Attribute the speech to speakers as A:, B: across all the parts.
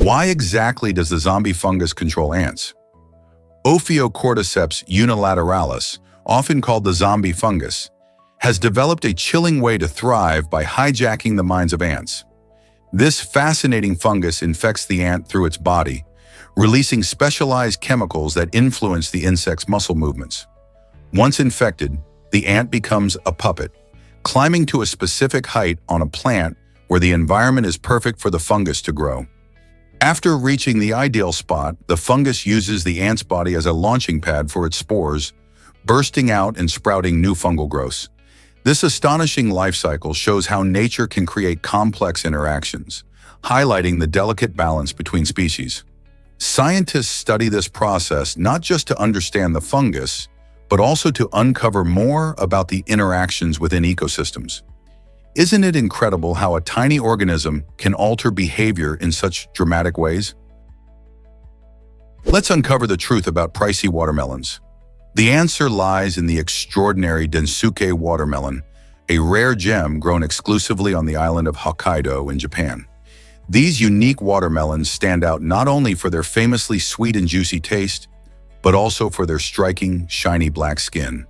A: Why exactly does the zombie fungus control ants? Ophiocordyceps unilateralis, often called the zombie fungus, has developed a chilling way to thrive by hijacking the minds of ants. This fascinating fungus infects the ant through its body, releasing specialized chemicals that influence the insect's muscle movements. Once infected, the ant becomes a puppet, climbing to a specific height on a plant where the environment is perfect for the fungus to grow. After reaching the ideal spot, the fungus uses the ant's body as a launching pad for its spores, bursting out and sprouting new fungal growths. This astonishing life cycle shows how nature can create complex interactions, highlighting the delicate balance between species. Scientists study this process not just to understand the fungus, but also to uncover more about the interactions within ecosystems. Isn't it incredible how a tiny organism can alter behavior in such dramatic ways? Let's uncover the truth about pricey watermelons. The answer lies in the extraordinary Densuk watermelon, a rare gem grown exclusively on the island of Hokkaido in Japan. These unique watermelons stand out not only for their famously sweet and juicy taste, but also for their striking, shiny black skin.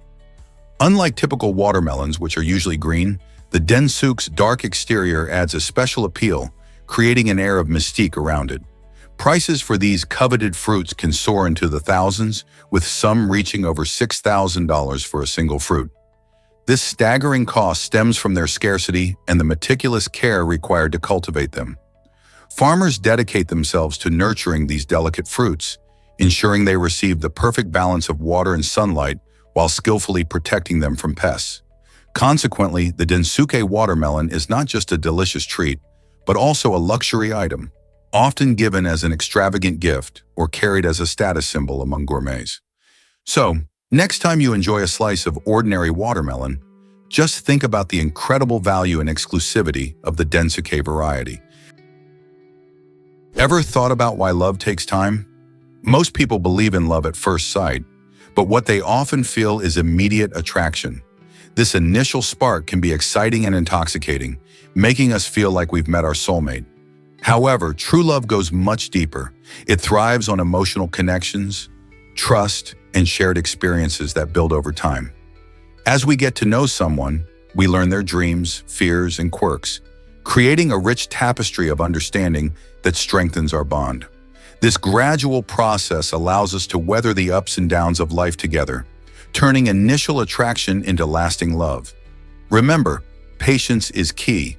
A: Unlike typical watermelons, which are usually green, the Densuk's dark exterior adds a special appeal, creating an air of mystique around it. Prices for these coveted fruits can soar into the thousands, with some reaching over $6,000 for a single fruit. This staggering cost stems from their scarcity and the meticulous care required to cultivate them. Farmers dedicate themselves to nurturing these delicate fruits, ensuring they receive the perfect balance of water and sunlight while skillfully protecting them from pests. Consequently, the Densuk watermelon is not just a delicious treat, but also a luxury item, often given as an extravagant gift or carried as a status symbol among gourmets. So, next time you enjoy a slice of ordinary watermelon, just think about the incredible value and exclusivity of the Densuk variety. Ever thought about why love takes time? Most people believe in love at first sight, but what they often feel is immediate attraction. This initial spark can be exciting and intoxicating, making us feel like we've met our soulmate. However, true love goes much deeper. It thrives on emotional connections, trust, and shared experiences that build over time. As we get to know someone, we learn their dreams, fears, and quirks, creating a rich tapestry of understanding that strengthens our bond. This gradual process allows us to weather the ups and downs of life together, turning initial attraction into lasting love. Remember, patience is key.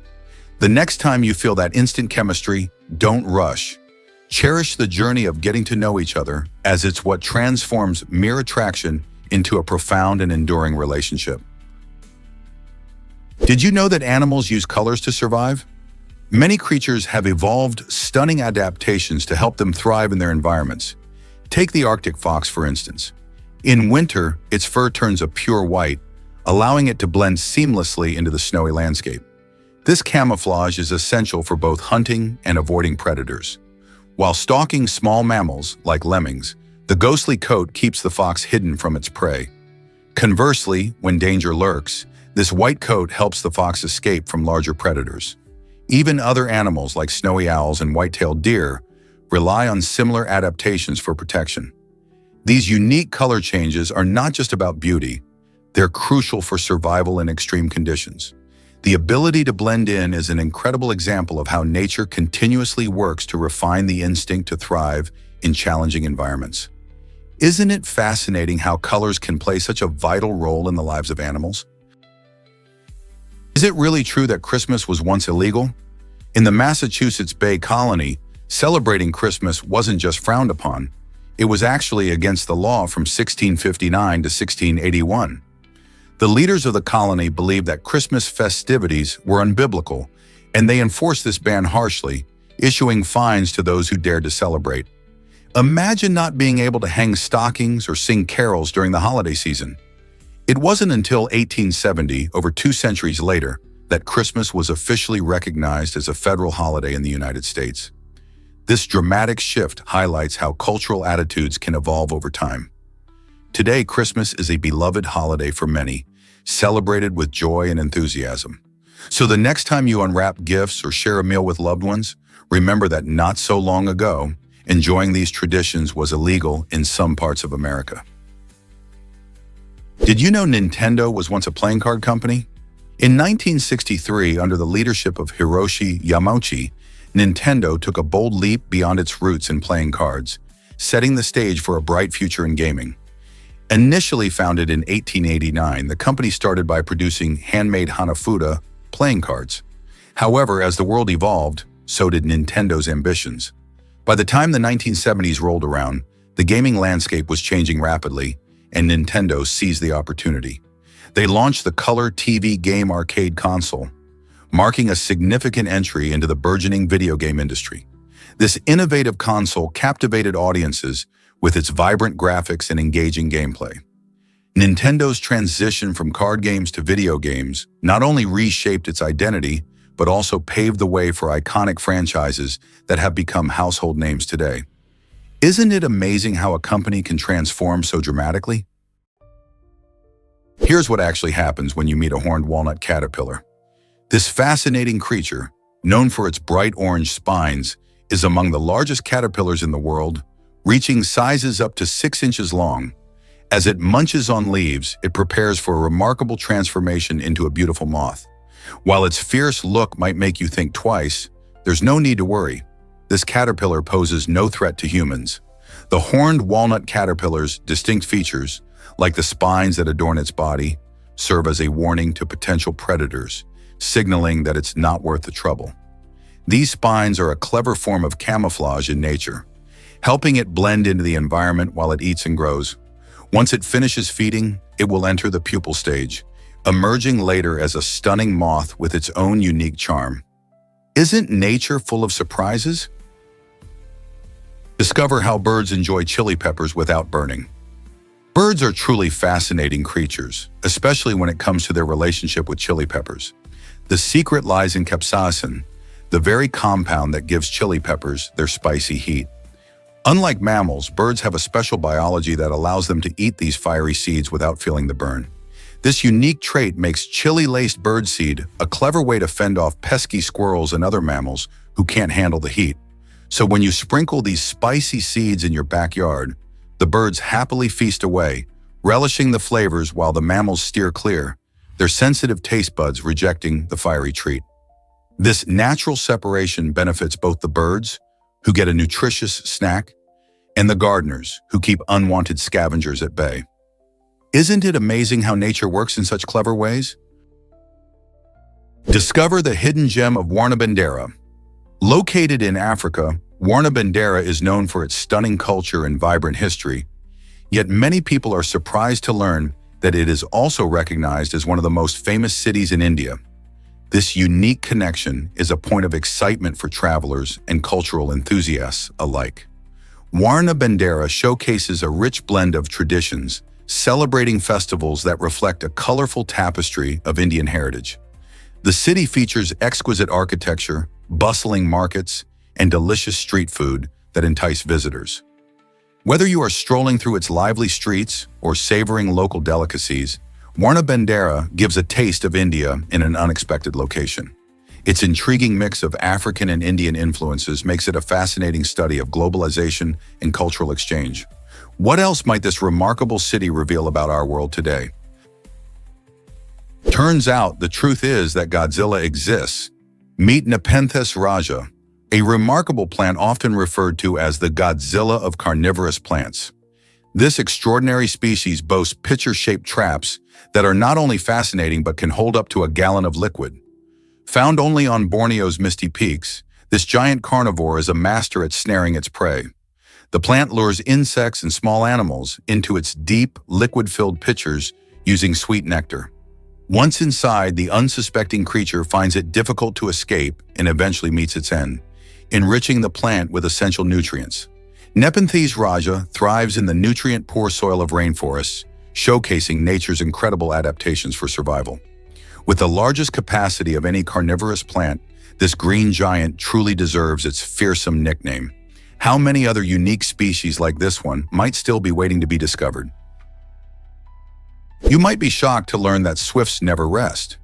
A: The next time you feel that instant chemistry, don't rush. Cherish the journey of getting to know each other, as it's what transforms mere attraction into a profound and enduring relationship. Did you know that animals use colors to survive? Many creatures have evolved stunning adaptations to help them thrive in their environments. Take the Arctic fox, for instance. In winter, its fur turns a pure white, allowing it to blend seamlessly into the snowy landscape. This camouflage is essential for both hunting and avoiding predators. While stalking small mammals, like lemmings, the ghostly coat keeps the fox hidden from its prey. Conversely, when danger lurks, this white coat helps the fox escape from larger predators. Even other animals like snowy owls and white-tailed deer rely on similar adaptations for protection. These unique color changes are not just about beauty, they're crucial for survival in extreme conditions. The ability to blend in is an incredible example of how nature continuously works to refine the instinct to thrive in challenging environments. Isn't it fascinating how colors can play such a vital role in the lives of animals? Is it really true that Christmas was once illegal? In the Massachusetts Bay Colony, celebrating Christmas wasn't just frowned upon, it was actually against the law from 1659 to 1681. The leaders of the colony believed that Christmas festivities were unbiblical, and they enforced this ban harshly, issuing fines to those who dared to celebrate. Imagine not being able to hang stockings or sing carols during the holiday season. It wasn't until 1870, over 2 centuries later, that Christmas was officially recognized as a federal holiday in the United States. This dramatic shift highlights how cultural attitudes can evolve over time. Today, Christmas is a beloved holiday for many, celebrated with joy and enthusiasm. So the next time you unwrap gifts or share a meal with loved ones, Remember that not so long ago, enjoying these traditions was illegal in some parts of America. Did you know Nintendo was once a playing card company? In 1963, under the leadership of Hiroshi Yamauchi, Nintendo took a bold leap beyond its roots in playing cards, setting the stage for a bright future in gaming. Initially founded in 1889, the company started by producing handmade Hanafuda playing cards. However, as the world evolved, so did Nintendo's ambitions. By the time the 1970s rolled around, the gaming landscape was changing rapidly, and Nintendo seized the opportunity. They launched the Color TV Game Arcade console, marking a significant entry into the burgeoning video game industry. This innovative console captivated audiences with its vibrant graphics and engaging gameplay. Nintendo's transition from card games to video games not only reshaped its identity, but also paved the way for iconic franchises that have become household names today. Isn't it amazing how a company can transform so dramatically? Here's what actually happens when you meet a horned walnut caterpillar. This fascinating creature, known for its bright orange spines, is among the largest caterpillars in the world, reaching sizes up to 6 inches long. As it munches on leaves, it prepares for a remarkable transformation into a beautiful moth. While its fierce look might make you think twice, there's no need to worry. This caterpillar poses no threat to humans. The horned walnut caterpillar's distinct features, like the spines that adorn its body, serve as a warning to potential predators, signaling that it's not worth the trouble. These spines are a clever form of camouflage in nature, helping it blend into the environment while it eats and grows. Once it finishes feeding, it will enter the pupal stage, emerging later as a stunning moth with its own unique charm. Isn't nature full of surprises? Discover how birds enjoy chili peppers without burning. Birds are truly fascinating creatures, especially when it comes to their relationship with chili peppers. The secret lies in capsaicin, the very compound that gives chili peppers their spicy heat. Unlike mammals, birds have a special biology that allows them to eat these fiery seeds without feeling the burn. This unique trait makes chili-laced birdseed a clever way to fend off pesky squirrels and other mammals who can't handle the heat. So when you sprinkle these spicy seeds in your backyard, the birds happily feast away, relishing the flavors while the mammals steer clear, their sensitive taste buds rejecting the fiery treat. This natural separation benefits both the birds, who get a nutritious snack, and the gardeners, who keep unwanted scavengers at bay. Isn't it amazing how nature works in such clever ways? Discover the hidden gem of Warabendera. Located in Africa, Warabendera is known for its stunning culture and vibrant history, yet many people are surprised to learn that it is also recognized as one of the most famous cities in India. This unique connection is a point of excitement for travelers and cultural enthusiasts alike. Warabendera showcases a rich blend of traditions, celebrating festivals that reflect a colorful tapestry of Indian heritage. The city features exquisite architecture, bustling markets, and delicious street food that entice visitors. Whether you are strolling through its lively streets or savoring local delicacies, Warabendera gives a taste of India in an unexpected location. Its intriguing mix of African and Indian influences makes it a fascinating study of globalization and cultural exchange. What else might this remarkable city reveal about our world today? Turns out the truth is that Godzilla exists. Meet Nepenthes raja, a remarkable plant often referred to as the Godzilla of carnivorous plants. This extraordinary species boasts pitcher-shaped traps that are not only fascinating but can hold up to a gallon of liquid. Found only on Borneo's misty peaks, this giant carnivore is a master at snaring its prey. The plant lures insects and small animals into its deep, liquid-filled pitchers using sweet nectar. Once inside, the unsuspecting creature finds it difficult to escape and eventually meets its end, enriching the plant with essential nutrients. Nepenthes raja thrives in the nutrient-poor soil of rainforests, showcasing nature's incredible adaptations for survival. With the largest capacity of any carnivorous plant, this green giant truly deserves its fearsome nickname. How many other unique species like this one might still be waiting to be discovered? You might be shocked to learn that swifts never rest.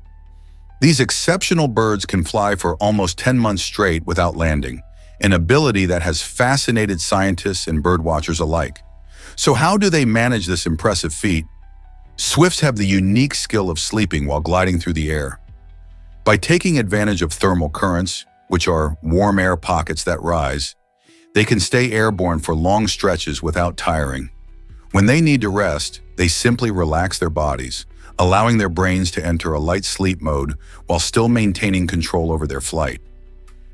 A: These exceptional birds can fly for almost 10 months straight without landing, an ability that has fascinated scientists and birdwatchers alike. So how do they manage this impressive feat? Swifts have the unique skill of sleeping while gliding through the air. By taking advantage of thermal currents, which are warm air pockets that rise, they can stay airborne for long stretches without tiring. When they need to rest, they simply relax their bodies, allowing their brains to enter a light sleep mode while still maintaining control over their flight.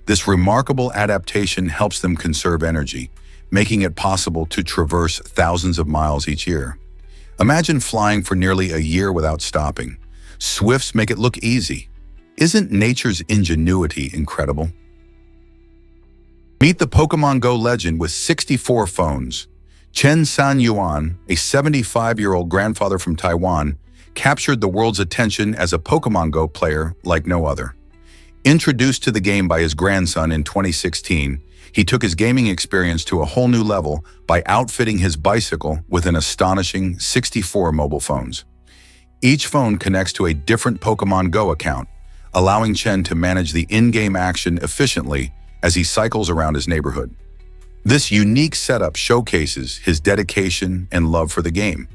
A: This remarkable adaptation helps them conserve energy, making it possible to traverse thousands of miles each year. Imagine flying for nearly a year without stopping. Swifts make it look easy. Isn't nature's ingenuity incredible? Meet the Pokémon Go legend with 64 phones. Chen San-yuan, a 75-year-old grandfather from Taiwan, captured the world's attention as a Pokémon Go player like no other. Introduced to the game by his grandson in 2016, he took his gaming experience to a whole new level by outfitting his bicycle with an astonishing 64 mobile phones. Each phone connects to a different Pokémon Go account, allowing Chen to manage the in-game action efficiently as he cycles around his neighborhood. This unique setup showcases his dedication and love for the game,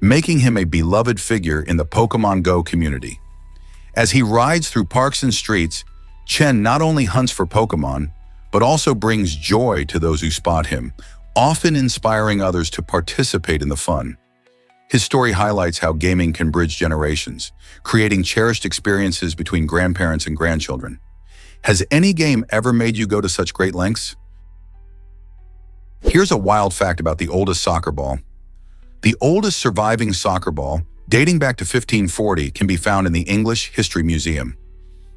A: making him a beloved figure in the Pokémon Go community. As he rides through parks and streets, Chen not only hunts for Pokémon, but also brings joy to those who spot him, often inspiring others to participate in the fun. His story highlights how gaming can bridge generations, creating cherished experiences between grandparents and grandchildren. Has any game ever made you go to such great lengths? Here's a wild fact about the oldest soccer ball. The oldest surviving soccer ball, dating back to 1540, can be found in the English History Museum.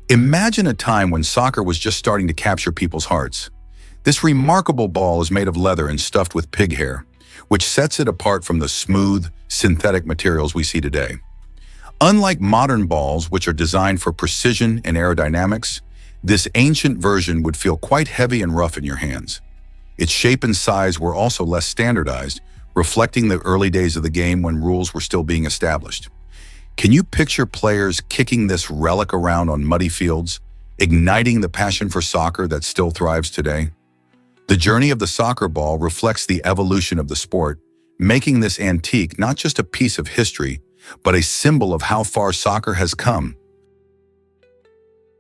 A: Imagine a time when soccer was just starting to capture people's hearts. This remarkable ball is made of leather and stuffed with pig hair, which sets it apart from the smooth, synthetic materials we see today. Unlike modern balls, which are designed for precision and aerodynamics, this ancient version would feel quite heavy and rough in your hands. Its shape and size were also less standardized, reflecting the early days of the game when rules were still being established. Can you picture players kicking this relic around on muddy fields, igniting the passion for soccer that still thrives today? The journey of the soccer ball reflects the evolution of the sport, making this antique not just a piece of history, but a symbol of how far soccer has come.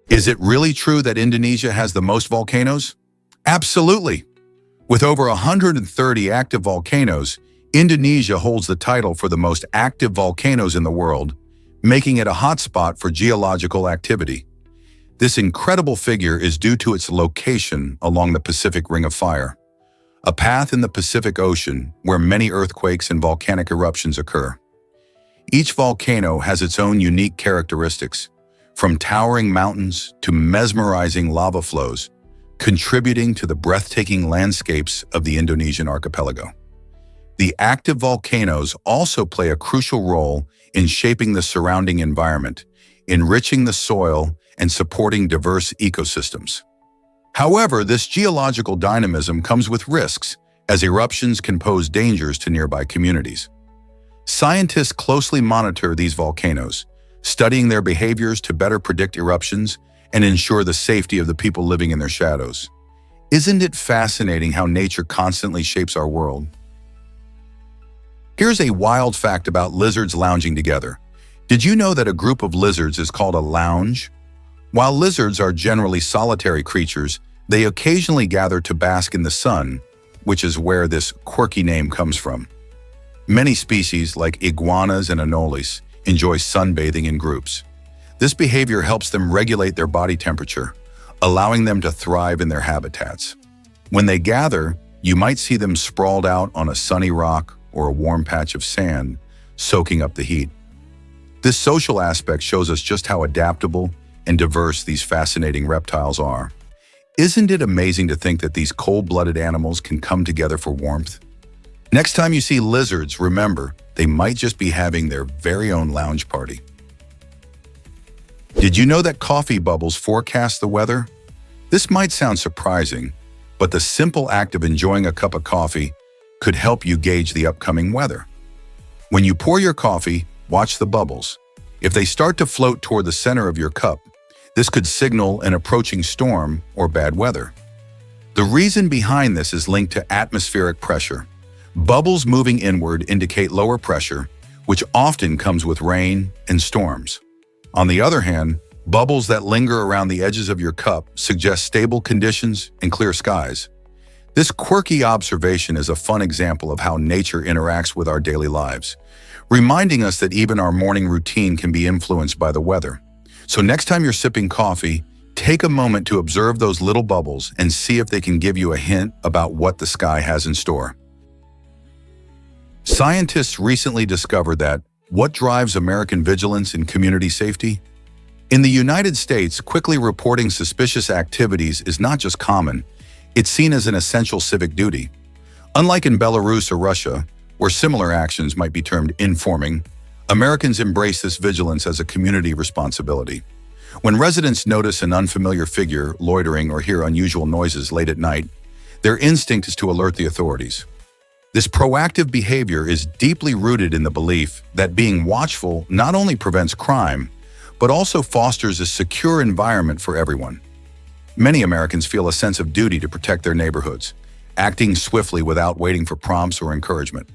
A: Is it really true that Indonesia has the most volcanoes? Absolutely. With over 130 active volcanoes, Indonesia holds the title for the most active volcanoes in the world, making it a hotspot for geological activity. This incredible figure is due to its location along the Pacific Ring of Fire, a path in the Pacific Ocean where many earthquakes and volcanic eruptions occur. Each volcano has its own unique characteristics, from towering mountains to mesmerizing lava flows, contributing to the breathtaking landscapes of the Indonesian archipelago. The active volcanoes also play a crucial role in shaping the surrounding environment, enriching the soil, and supporting diverse ecosystems. However, this geological dynamism comes with risks, as eruptions can pose dangers to nearby communities. Scientists closely monitor these volcanoes, studying their behaviors to better predict eruptions and ensure the safety of the people living in their shadows. Isn't it fascinating how nature constantly shapes our world? Here's a wild fact about lizards lounging together. Did you know that a group of lizards is called a lounge? While lizards are generally solitary creatures, they occasionally gather to bask in the sun, which is where this quirky name comes from. Many species, like iguanas and anoles, enjoy sunbathing in groups. This behavior helps them regulate their body temperature, allowing them to thrive in their habitats. When they gather, you might see them sprawled out on a sunny rock or a warm patch of sand, soaking up the heat. This social aspect shows us just how adaptable and diverse these fascinating reptiles are. Isn't it amazing to think that these cold-blooded animals can come together for warmth? Next time you see lizards, remember, they might just be having their very own lounge party. Did you know that coffee bubbles forecast the weather? This might sound surprising, but the simple act of enjoying a cup of coffee could help you gauge the upcoming weather. When you pour your coffee, watch the bubbles. If they start to float toward the center of your cup, this could signal an approaching storm or bad weather. The reason behind this is linked to atmospheric pressure. Bubbles moving inward indicate lower pressure, which often comes with rain and storms. On the other hand, bubbles that linger around the edges of your cup suggest stable conditions and clear skies. This quirky observation is a fun example of how nature interacts with our daily lives, reminding us that even our morning routine can be influenced by the weather. So next time you're sipping coffee, take a moment to observe those little bubbles and see if they can give you a hint about what the sky has in store. Scientists recently discovered that what drives American vigilance and community safety? In the United States, quickly reporting suspicious activities is not just common, it's seen as an essential civic duty. Unlike in Belarus or Russia, where similar actions might be termed informing, Americans embrace this vigilance as a community responsibility. When residents notice an unfamiliar figure loitering or hear unusual noises late at night, their instinct is to alert the authorities. This proactive behavior is deeply rooted in the belief that being watchful not only prevents crime, but also fosters a secure environment for everyone. Many Americans feel a sense of duty to protect their neighborhoods, acting swiftly without waiting for prompts or encouragement.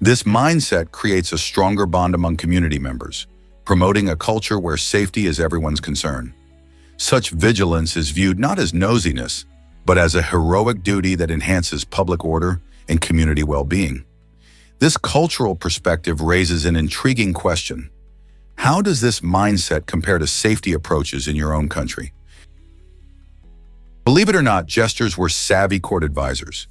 A: This mindset creates a stronger bond among community members, promoting a culture where safety is everyone's concern. Such vigilance is viewed not as nosiness, but as a heroic duty that enhances public order and community well-being. This cultural perspective raises an intriguing question. How does this mindset compare to safety approaches in your own country? Believe it or not, jesters were savvy court advisors.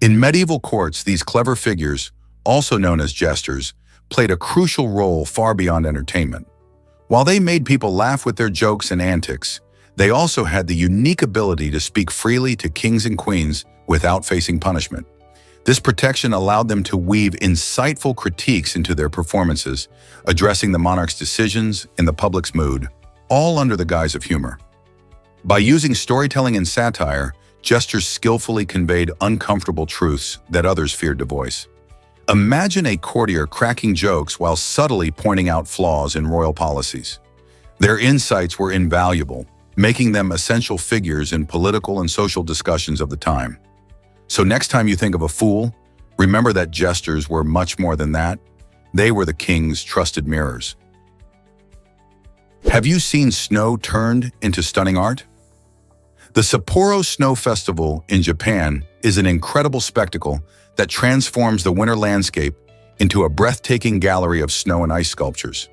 A: In medieval courts, these clever figures, also known as jesters, played a crucial role far beyond entertainment. While they made people laugh with their jokes and antics, they also had the unique ability to speak freely to kings and queens without facing punishment. This protection allowed them to weave insightful critiques into their performances, addressing the monarch's decisions and the public's mood, all under the guise of humor. By using storytelling and satire, jesters skillfully conveyed uncomfortable truths that others feared to voice. Imagine a courtier cracking jokes while subtly pointing out flaws in royal policies. Their insights were invaluable, making them essential figures in political and social discussions of the time. So next time you think of a fool, remember that jesters were much more than that. They were the king's trusted mirrors. Have you seen snow turned into stunning art? The Sapporo Snow Festival in Japan is an incredible spectacle that transforms the winter landscape into a breathtaking gallery of snow and ice sculptures.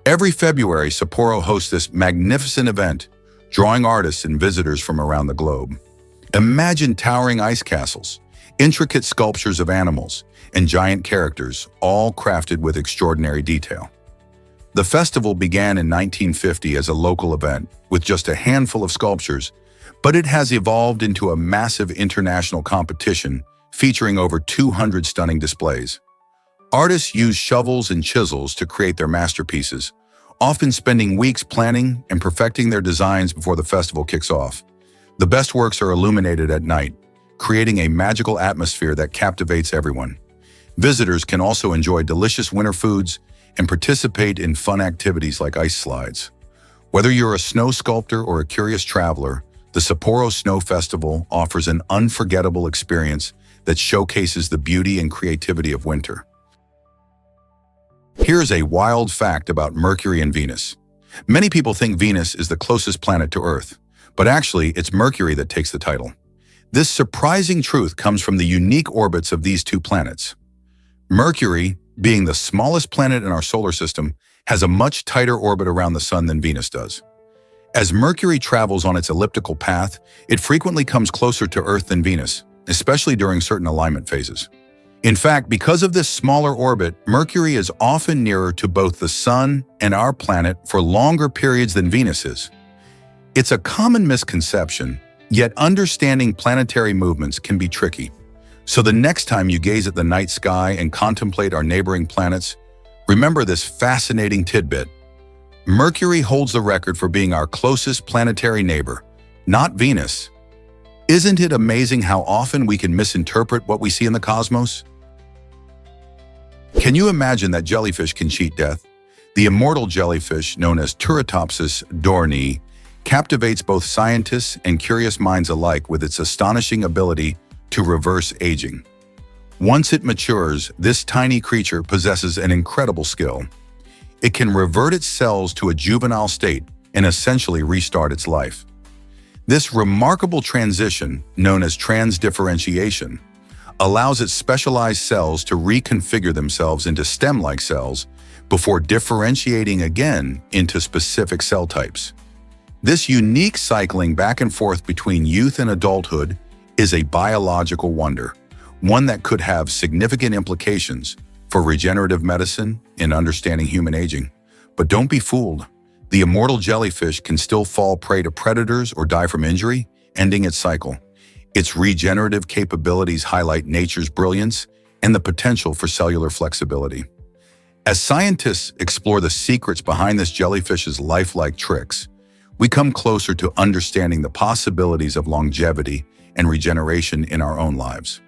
A: Every February, Sapporo hosts this magnificent event, drawing artists and visitors from around the globe. Imagine towering ice castles, intricate sculptures of animals, and giant characters, all crafted with extraordinary detail. The festival began in 1950 as a local event with just a handful of sculptures, but it has evolved into a massive international competition featuring over 200 stunning displays. Artists use shovels and chisels to create their masterpieces, often spending weeks planning and perfecting their designs before the festival kicks off. The best works are illuminated at night, creating a magical atmosphere that captivates everyone. Visitors can also enjoy delicious winter foods and participate in fun activities like ice slides. Whether you're a snow sculptor or a curious traveler, the Sapporo Snow Festival offers an unforgettable experience that showcases the beauty and creativity of winter. Here's a wild fact about Mercury and Venus. Many people think Venus is the closest planet to Earth, but actually it's Mercury that takes the title. This surprising truth comes from the unique orbits of these two planets. Mercury, being the smallest planet in our solar system, has a much tighter orbit around the Sun than Venus does. As Mercury travels on its elliptical path, it frequently comes closer to Earth than Venus, especially during certain alignment phases. In fact, because of this smaller orbit, Mercury is often nearer to both the Sun and our planet for longer periods than Venus is. It's a common misconception, yet understanding planetary movements can be tricky. So the next time you gaze at the night sky and contemplate our neighboring planets, remember this fascinating tidbit. Mercury holds the record for being our closest planetary neighbor, not Venus. Isn't it amazing how often we can misinterpret what we see in the cosmos? Can you imagine that jellyfish can cheat death? The immortal jellyfish, known as Turritopsis dohrnii, captivates both scientists and curious minds alike with its astonishing ability to reverse aging. Once it matures, this tiny creature possesses an incredible skill. It can revert its cells to a juvenile state and essentially restart its life. This remarkable transition, known as transdifferentiation, allows its specialized cells to reconfigure themselves into stem-like cells before differentiating again into specific cell types. This unique cycling back and forth between youth and adulthood is a biological wonder, one that could have significant implications for regenerative medicine and understanding human aging. But don't be fooled. The immortal jellyfish can still fall prey to predators or die from injury, ending its cycle. Its regenerative capabilities highlight nature's brilliance and the potential for cellular flexibility. As scientists explore the secrets behind this jellyfish's lifelike tricks, we come closer to understanding the possibilities of longevity and regeneration in our own lives.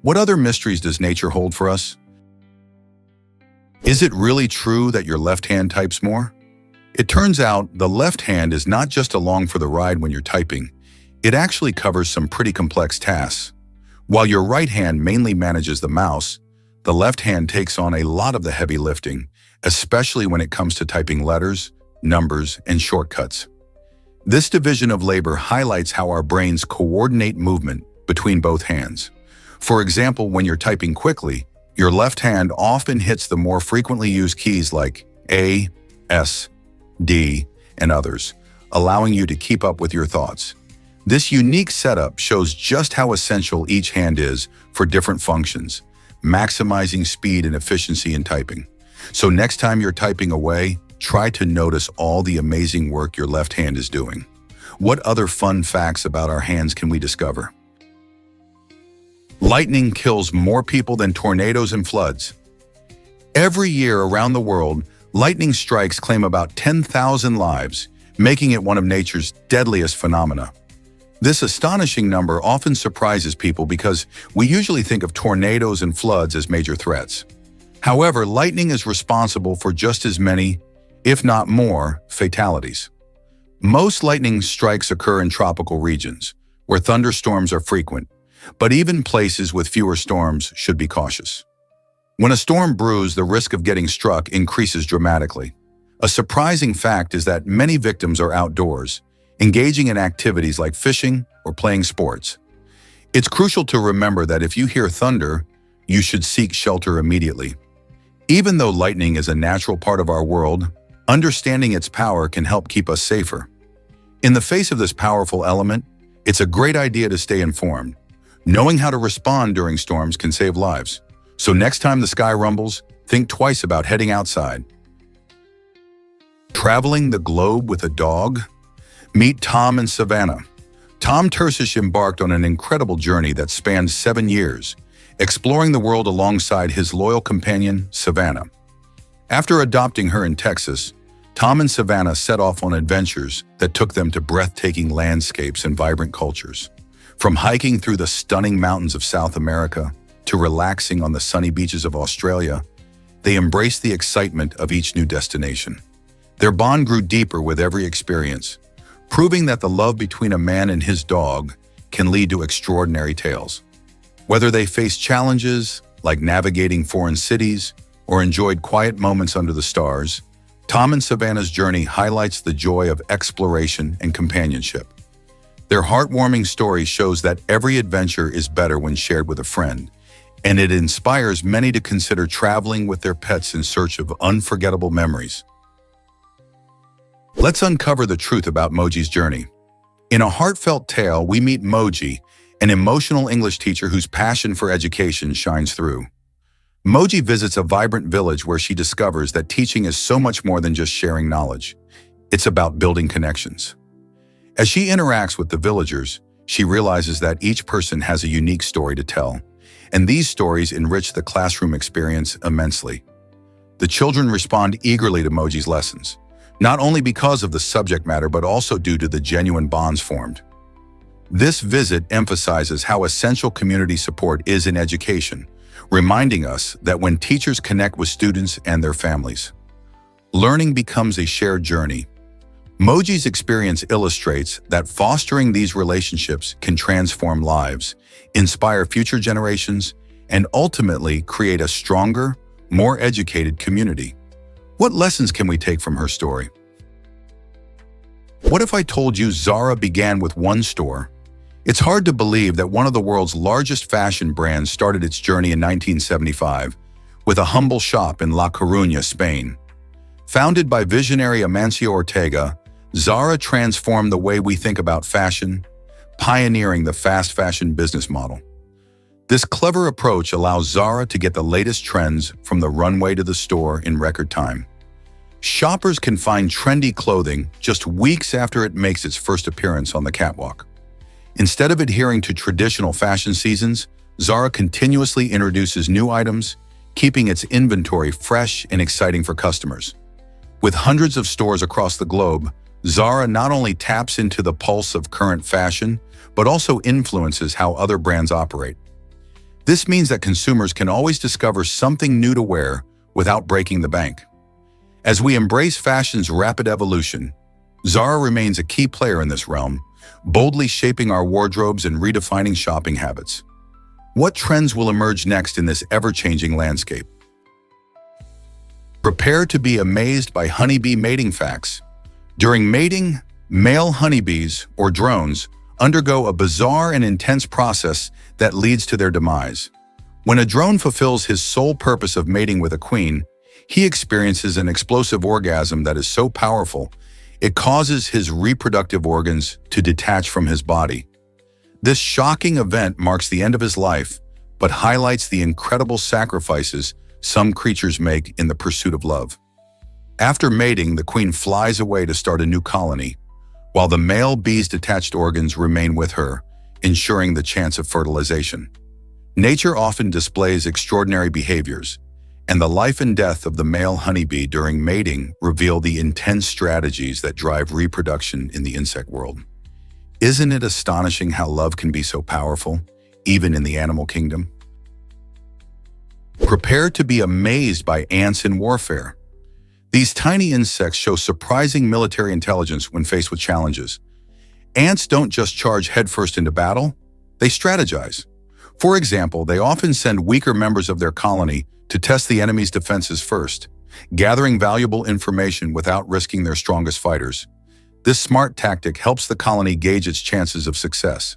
A: What other mysteries does nature hold for us? Is it really true that your left hand types more? It turns out the left hand is not just along for the ride when you're typing. It actually covers some pretty complex tasks. While your right hand mainly manages the mouse, the left hand takes on a lot of the heavy lifting, especially when it comes to typing letters, numbers, and shortcuts. This division of labor highlights how our brains coordinate movement between both hands. For example, when you're typing quickly, your left hand often hits the more frequently used keys like A, S, D, and others, allowing you to keep up with your thoughts. This unique setup shows just how essential each hand is for different functions, maximizing speed and efficiency in typing. So next time you're typing away, try to notice all the amazing work your left hand is doing. What other fun facts about our hands can we discover? Lightning kills more people than tornadoes and floods. Every year around the world, lightning strikes claim about 10,000 lives, making it one of nature's deadliest phenomena. This astonishing number often surprises people because we usually think of tornadoes and floods as major threats. However, lightning is responsible for just as many, if not more, fatalities. Most lightning strikes occur in tropical regions, where thunderstorms are frequent, but even places with fewer storms should be cautious. When a storm brews, the risk of getting struck increases dramatically. A surprising fact is that many victims are outdoors, engaging in activities like fishing or playing sports. It's crucial to remember that if you hear thunder, you should seek shelter immediately. Even though lightning is a natural part of our world, understanding its power can help keep us safer. In the face of this powerful element, it's a great idea to stay informed. Knowing how to respond during storms can save lives. So next time the sky rumbles, think twice about heading outside. Traveling the globe with a dog? Meet Tom and Savannah. Tom Tersish embarked on an incredible journey that spanned 7 years, exploring the world alongside his loyal companion, Savannah. After adopting her in Texas, Tom and Savannah set off on adventures that took them to breathtaking landscapes and vibrant cultures. From hiking through the stunning mountains of South America to relaxing on the sunny beaches of Australia, they embraced the excitement of each new destination. Their bond grew deeper with every experience, proving that the love between a man and his dog can lead to extraordinary tales. Whether they faced challenges like navigating foreign cities or enjoyed quiet moments under the stars, Tom and Savannah's journey highlights the joy of exploration and companionship. Their heartwarming story shows that every adventure is better when shared with a friend, and it inspires many to consider traveling with their pets in search of unforgettable memories. Let's uncover the truth about Moji's journey. In a heartfelt tale, we meet Moji, an emotional English teacher whose passion for education shines through. Moji visits a vibrant village where she discovers that teaching is so much more than just sharing knowledge. It's about building connections. As she interacts with the villagers, she realizes that each person has a unique story to tell, and these stories enrich the classroom experience immensely. The children respond eagerly to Moji's lessons, not only because of the subject matter but also due to the genuine bonds formed. This visit emphasizes how essential community support is in education, reminding us that when teachers connect with students and their families, learning becomes a shared journey. Moji's experience illustrates that fostering these relationships can transform lives, inspire future generations, and ultimately create a stronger, more educated community. What lessons can we take from her story? What if I told you Zara began with one store? It's hard to believe that one of the world's largest fashion brands started its journey in 1975 with a humble shop in La Coruña, Spain. Founded by visionary Amancio Ortega, Zara transformed the way we think about fashion, pioneering the fast fashion business model. This clever approach allows Zara to get the latest trends from the runway to the store in record time. Shoppers can find trendy clothing just weeks after it makes its first appearance on the catwalk. Instead of adhering to traditional fashion seasons, Zara continuously introduces new items, keeping its inventory fresh and exciting for customers. With hundreds of stores across the globe, Zara not only taps into the pulse of current fashion, but also influences how other brands operate. This means that consumers can always discover something new to wear without breaking the bank. As we embrace fashion's rapid evolution, Zara remains a key player in this realm, boldly shaping our wardrobes and redefining shopping habits. What trends will emerge next in this ever-changing landscape? Prepare to be amazed by honeybee mating facts. During mating, male honeybees, or drones, undergo a bizarre and intense process that leads to their demise. When a drone fulfills his sole purpose of mating with a queen, he experiences an explosive orgasm that is so powerful, it causes his reproductive organs to detach from his body. This shocking event marks the end of his life, but highlights the incredible sacrifices some creatures make in the pursuit of love. After mating, the queen flies away to start a new colony, while the male bee's detached organs remain with her, ensuring the chance of fertilization. Nature often displays extraordinary behaviors, and the life and death of the male honeybee during mating reveal the intense strategies that drive reproduction in the insect world. Isn't it astonishing how love can be so powerful, even in the animal kingdom? Prepare to be amazed by ants in warfare. These tiny insects show surprising military intelligence when faced with challenges. Ants don't just charge headfirst into battle, they strategize. For example, they often send weaker members of their colony to test the enemy's defenses first, gathering valuable information without risking their strongest fighters. This smart tactic helps the colony gauge its chances of success.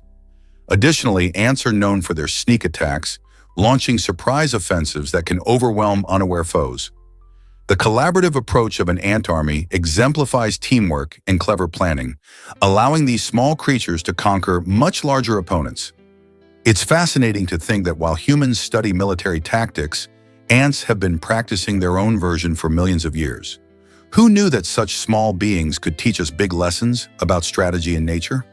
A: Additionally, ants are known for their sneak attacks, launching surprise offensives that can overwhelm unaware foes. The collaborative approach of an ant army exemplifies teamwork and clever planning, allowing these small creatures to conquer much larger opponents. It's fascinating to think that while humans study military tactics, ants have been practicing their own version for millions of years. Who knew that such small beings could teach us big lessons about strategy in nature?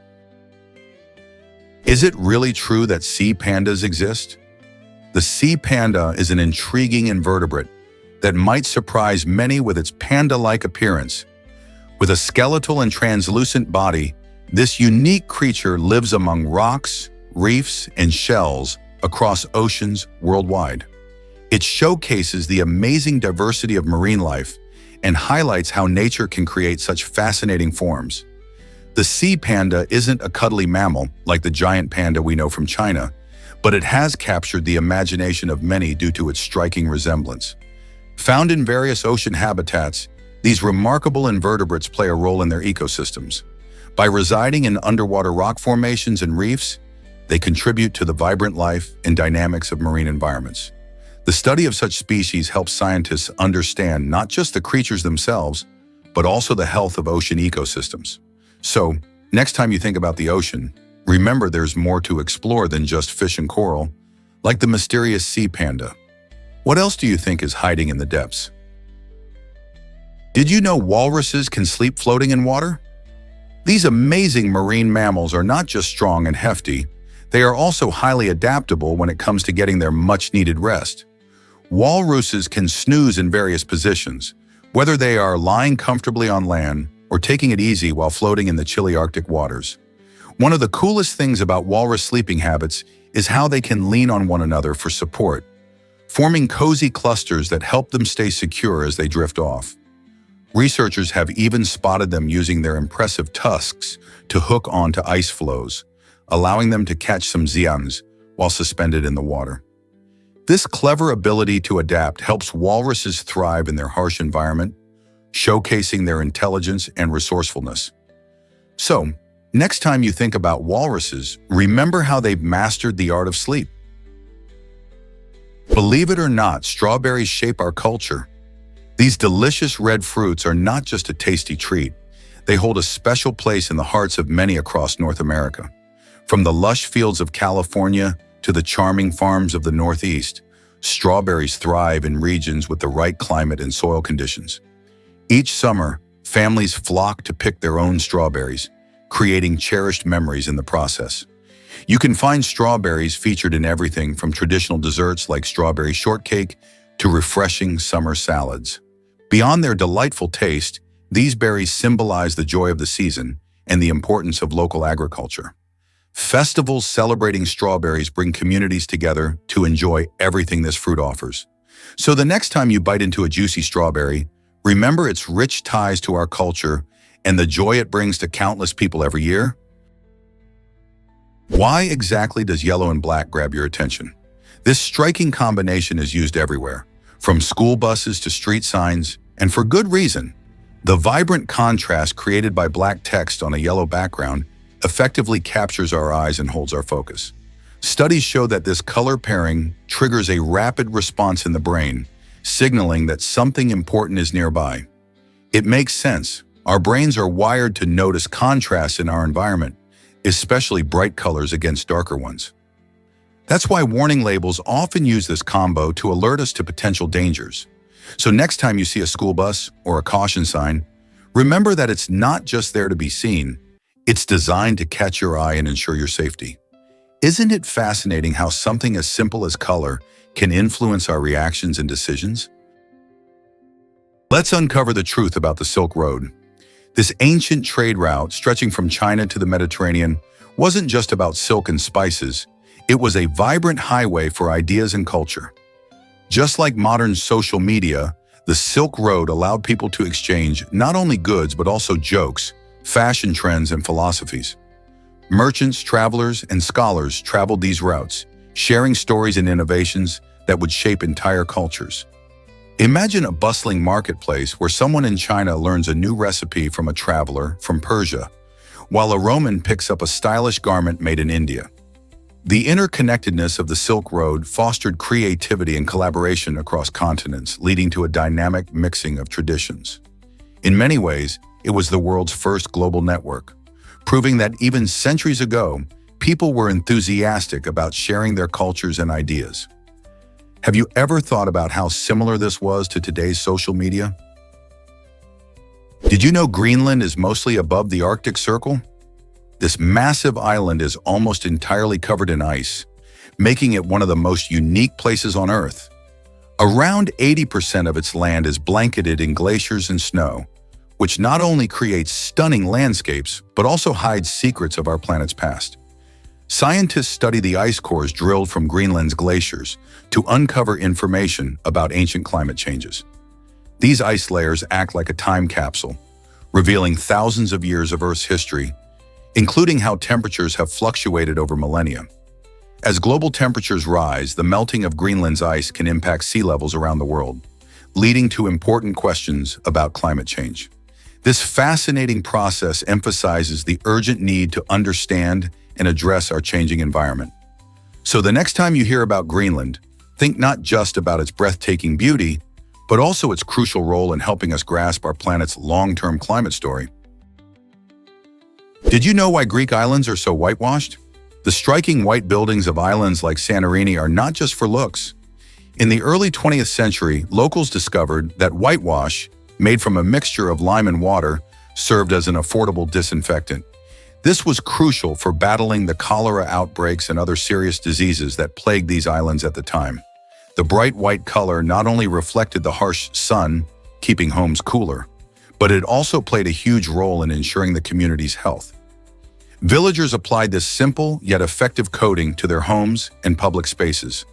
A: Is it really true that sea pandas exist? The sea panda is an intriguing invertebrate that might surprise many with its panda-like appearance. With a skeletal and translucent body, this unique creature lives among rocks, reefs, and shells across oceans worldwide. It showcases the amazing diversity of marine life and highlights how nature can create such fascinating forms. The sea panda isn't a cuddly mammal like the giant panda we know from China, but it has captured the imagination of many due to its striking resemblance. Found in various ocean habitats, these remarkable invertebrates play a role in their ecosystems. By residing in underwater rock formations and reefs, they contribute to the vibrant life and dynamics of marine environments. The study of such species helps scientists understand not just the creatures themselves, but also the health of ocean ecosystems. So, next time you think about the ocean, remember there's more to explore than just fish and coral, like the mysterious sea panda. What else do you think is hiding in the depths? Did you know walruses can sleep floating in water? These amazing marine mammals are not just strong and hefty, they are also highly adaptable when it comes to getting their much-needed rest. Walruses can snooze in various positions, whether they are lying comfortably on land or taking it easy while floating in the chilly Arctic waters. One of the coolest things about walrus sleeping habits is how they can lean on one another for support, forming cozy clusters that help them stay secure as they drift off. Researchers have even spotted them using their impressive tusks to hook onto ice floes, allowing them to catch some xians while suspended in the water. This clever ability to adapt helps walruses thrive in their harsh environment, showcasing their intelligence and resourcefulness. So, next time you think about walruses, remember how they've mastered the art of sleep. Believe it or not, strawberries shape our culture. These delicious red fruits are not just a tasty treat. They hold a special place in the hearts of many across North America. From the lush fields of California to the charming farms of the Northeast, strawberries thrive in regions with the right climate and soil conditions. Each summer, families flock to pick their own strawberries, creating cherished memories in the process. You can find strawberries featured in everything from traditional desserts like strawberry shortcake to refreshing summer salads. Beyond their delightful taste, these berries symbolize the joy of the season and the importance of local agriculture. Festivals celebrating strawberries bring communities together to enjoy everything this fruit offers. So the next time you bite into a juicy strawberry, remember its rich ties to our culture and the joy it brings to countless people every year. Why exactly does yellow and black grab your attention? This striking combination is used everywhere, from school buses to street signs, and for good reason. The vibrant contrast created by black text on a yellow background effectively captures our eyes and holds our focus. Studies show that this color pairing triggers a rapid response in the brain, signaling that something important is nearby. It makes sense. Our brains are wired to notice contrasts in our environment, especially bright colors against darker ones. That's why warning labels often use this combo to alert us to potential dangers. So next time you see a school bus or a caution sign, remember that it's not just there to be seen. It's designed to catch your eye and ensure your safety. Isn't it fascinating how something as simple as color can influence our reactions and decisions? Let's uncover the truth about the Silk Road. This ancient trade route stretching from China to the Mediterranean wasn't just about silk and spices. It was a vibrant highway for ideas and culture. Just like modern social media, the Silk Road allowed people to exchange not only goods but also jokes, fashion trends, and philosophies. Merchants, travelers, and scholars traveled these routes, sharing stories and innovations that would shape entire cultures. Imagine a bustling marketplace where someone in China learns a new recipe from a traveler from Persia, while a Roman picks up a stylish garment made in India. The interconnectedness of the Silk Road fostered creativity and collaboration across continents, leading to a dynamic mixing of traditions. In many ways, it was the world's first global network, proving that even centuries ago, people were enthusiastic about sharing their cultures and ideas. Have you ever thought about how similar this was to today's social media? Did you know Greenland is mostly above the Arctic Circle? This massive island is almost entirely covered in ice, making it one of the most unique places on Earth. Around 80% of its land is blanketed in glaciers and snow, which not only creates stunning landscapes, but also hides secrets of our planet's past. Scientists study the ice cores drilled from Greenland's glaciers to uncover information about ancient climate changes. These ice layers act like a time capsule, revealing thousands of years of Earth's history, including how temperatures have fluctuated over millennia. As global temperatures rise, the melting of Greenland's ice can impact sea levels around the world, leading to important questions about climate change. This fascinating process emphasizes the urgent need to understand and address our changing environment. So the next time you hear about Greenland, think not just about its breathtaking beauty, but also its crucial role in helping us grasp our planet's long-term climate story. Did you know why Greek islands are so whitewashed? The striking white buildings of islands like San-achi are not just for looks. In the early 20th century, locals discovered that whitewash, made from a mixture of lime and water, served as an affordable disinfectant. This was crucial for battling the cholera outbreaks and other serious diseases that plagued these islands at the time. The bright white color not only reflected the harsh sun, keeping homes cooler, but it also played a huge role in ensuring the community's health. Villagers applied this simple yet effective coating to their homes and public spaces,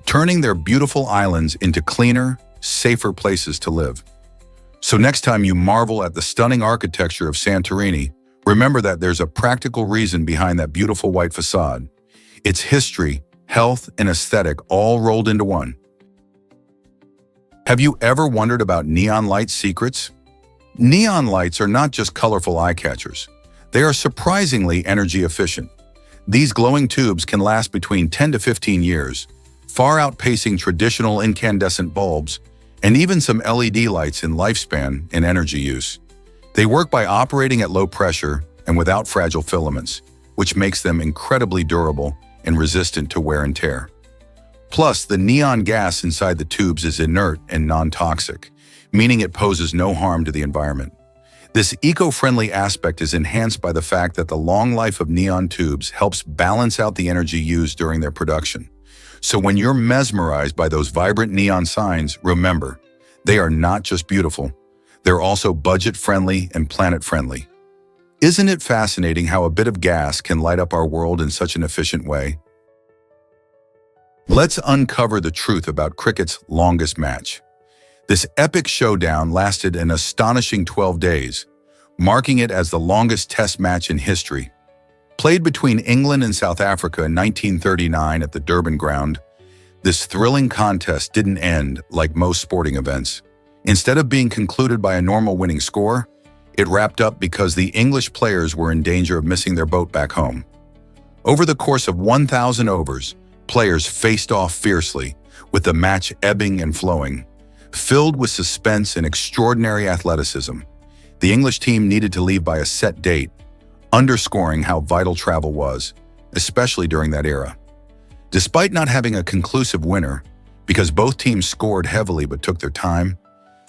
A: turning their beautiful islands into cleaner, safer places to live. So next time you marvel at the stunning architecture of Santorini, remember that there's a practical reason behind that beautiful white facade. It's history, health, and aesthetic all rolled into one. Have you ever wondered about neon light secrets? Neon lights are not just colorful eye catchers. They are surprisingly energy efficient. These glowing tubes can last between 10 to 15 years, far outpacing traditional incandescent bulbs and even some LED lights in lifespan and energy use. They work by operating at low pressure and without fragile filaments, which makes them incredibly durable and resistant to wear and tear. Plus, the neon gas inside the tubes is inert and non-toxic, meaning it poses no harm to the environment. This eco-friendly aspect is enhanced by the fact that the long life of neon tubes helps balance out the energy used during their production. So when you're mesmerized by those vibrant neon signs, remember, they are not just beautiful, they're also budget-friendly and planet-friendly. Isn't it fascinating how a bit of gas can light up our world in such an efficient way? Let's uncover the truth about cricket's longest match. This epic showdown lasted an astonishing 12 days, marking it as the longest test match in history. Played between England and South Africa in 1939 at the Durban ground, this thrilling contest didn't end like most sporting events. Instead of being concluded by a normal winning score, it wrapped up because the English players were in danger of missing their boat back home. Over the course of 1,000 overs, players faced off fiercely, with the match ebbing and flowing. Filled with suspense and extraordinary athleticism, the English team needed to leave by a set date, underscoring how vital travel was, especially during that era. Despite not having a conclusive winner, because both teams scored heavily but took their time,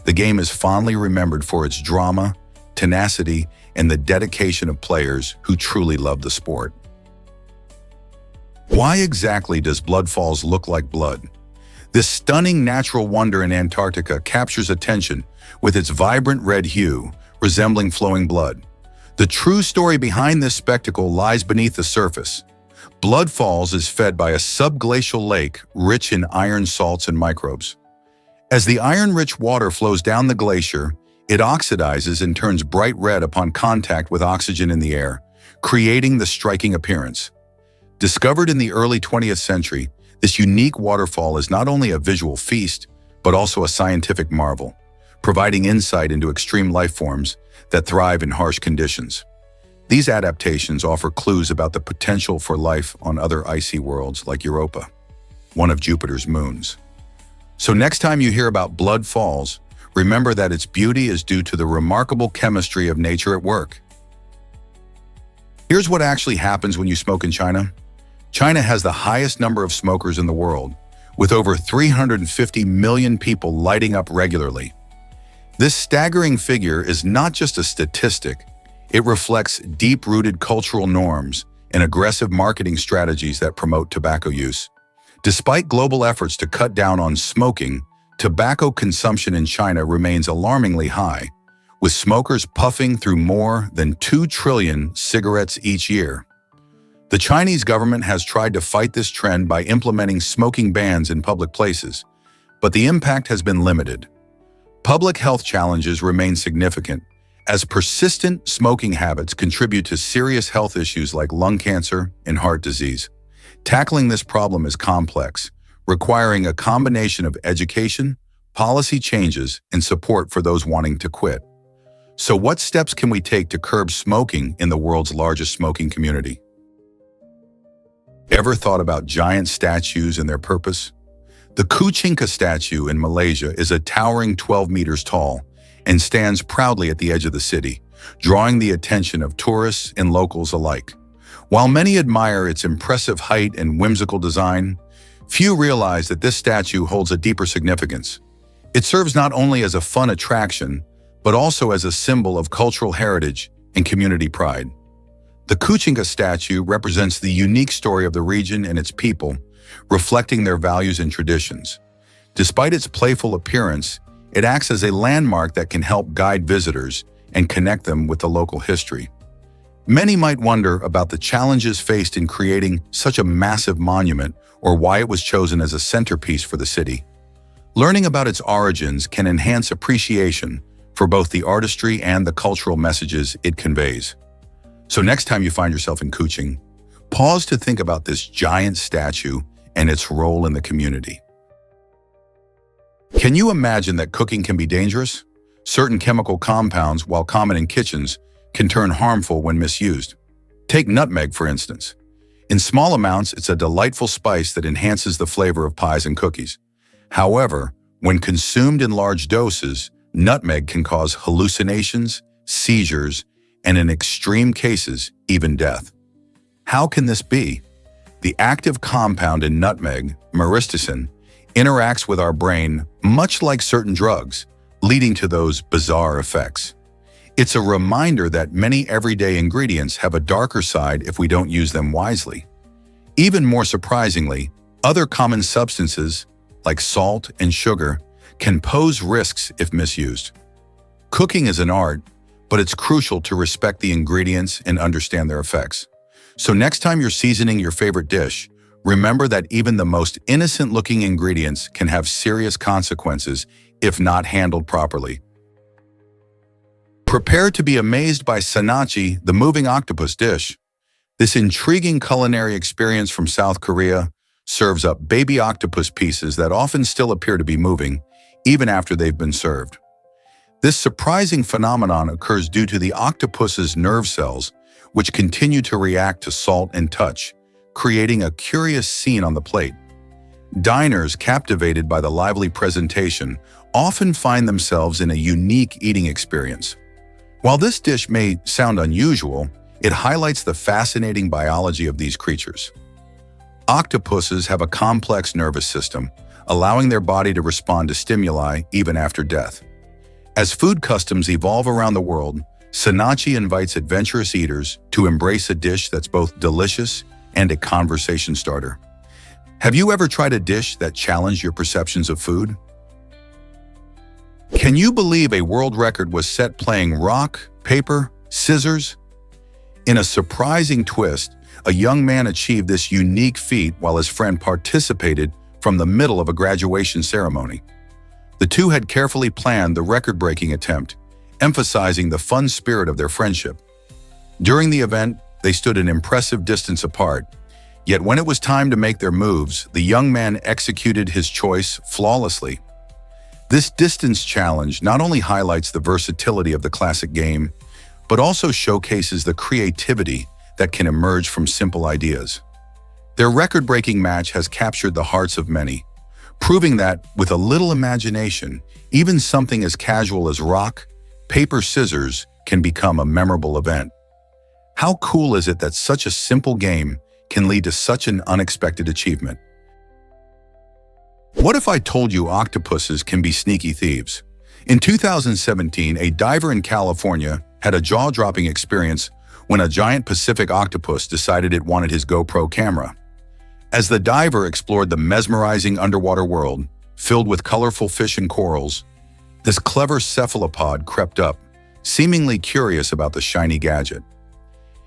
A: the game is fondly remembered for its drama, tenacity, and the dedication of players who truly love the sport. Why exactly does blood falls look like blood? This stunning natural wonder in Antarctica captures attention with its vibrant red hue, resembling flowing blood. The true story behind this spectacle lies beneath the surface. Blood Falls is fed by a subglacial lake rich in iron salts and microbes. As the iron-rich water flows down the glacier, it oxidizes and turns bright red upon contact with oxygen in the air, creating the striking appearance. Discovered in the early 20th century, this unique waterfall is not only a visual feast, but also a scientific marvel, providing insight into extreme life forms that thrive in harsh conditions. These adaptations offer clues about the potential for life on other icy worlds like Europa, one of Jupiter's moons. So next time you hear about blood falls, remember that its beauty is due to the remarkable chemistry of nature at work. Here's what actually happens when you smoke in China. China has the highest number of smokers in the world, with over 350 million people lighting up regularly. This staggering figure is not just a statistic, it reflects deep-rooted cultural norms and aggressive marketing strategies that promote tobacco use. Despite global efforts to cut down on smoking, tobacco consumption in China remains alarmingly high, with smokers puffing through more than 2 trillion cigarettes each year. The Chinese government has tried to fight this trend by implementing smoking bans in public places, but the impact has been limited. Public health challenges remain significant, as persistent smoking habits contribute to serious health issues like lung cancer and heart disease. Tackling this problem is complex, requiring a combination of education, policy changes, and support for those wanting to quit. So what steps can we take to curb smoking in the world's largest smoking community? Ever thought about giant statues and their purpose? The Kuchingka statue in Malaysia is a towering 12 meters tall and stands proudly at the edge of the city, drawing the attention of tourists and locals alike. While many admire its impressive height and whimsical design, few realize that this statue holds a deeper significance. It serves not only as a fun attraction, but also as a symbol of cultural heritage and community pride. The Kuchingka statue represents the unique story of the region and its people, reflecting their values and traditions. Despite its playful appearance, it acts as a landmark that can help guide visitors and connect them with the local history. Many might wonder about the challenges faced in creating such a massive monument or why it was chosen as a centerpiece for the city. Learning about its origins can enhance appreciation for both the artistry and the cultural messages it conveys. So next time you find yourself in Kuching, pause to think about this giant statue and its role in the community. Can you imagine that cooking can be dangerous? Certain chemical compounds, while common in kitchens, can turn harmful when misused. Take nutmeg, for instance. In small amounts, it's a delightful spice that enhances the flavor of pies and cookies. However, when consumed in large doses, nutmeg can cause hallucinations, seizures, and in extreme cases, even death. How can this be? The active compound in nutmeg, myristicin, interacts with our brain much like certain drugs, leading to those bizarre effects. It's a reminder that many everyday ingredients have a darker side if we don't use them wisely. Even more surprisingly, other common substances, like salt and sugar, can pose risks if misused. Cooking is an art, but it's crucial to respect the ingredients and understand their effects. So next time you're seasoning your favorite dish, remember that even the most innocent-looking ingredients can have serious consequences if not handled properly. Prepare to be amazed by San-achi, the moving octopus dish. This intriguing culinary experience from South Korea serves up baby octopus pieces that often still appear to be moving, even after they've been served. This surprising phenomenon occurs due to the octopus's nerve cells, which continue to react to salt and touch, creating a curious scene on the plate. Diners captivated by the lively presentation often find themselves in a unique eating experience. While this dish may sound unusual, it highlights the fascinating biology of these creatures. Octopuses have a complex nervous system, allowing their body to respond to stimuli even after death. As food customs evolve around the world, San-achi invites adventurous eaters to embrace a dish that's both delicious and a conversation starter. Have you ever tried a dish that challenged your perceptions of food? Can you believe a world record was set playing rock, paper, scissors? In a surprising twist, a young man achieved this unique feat while his friend participated from the middle of a graduation ceremony. The two had carefully planned the record-breaking attempt, emphasizing the fun spirit of their friendship. During the event, they stood an impressive distance apart, yet when it was time to make their moves, the young man executed his choice flawlessly. This distance challenge not only highlights the versatility of the classic game, but also showcases the creativity that can emerge from simple ideas. Their record-breaking match has captured the hearts of many, proving that, with a little imagination, even something as casual as rock, paper, scissors can become a memorable event. How cool is it that such a simple game can lead to such an unexpected achievement? What if I told you octopuses can be sneaky thieves? In 2017, a diver in California had a jaw-dropping experience when a giant Pacific octopus decided it wanted his GoPro camera. As the diver explored the mesmerizing underwater world, filled with colorful fish and corals, this clever cephalopod crept up, seemingly curious about the shiny gadget.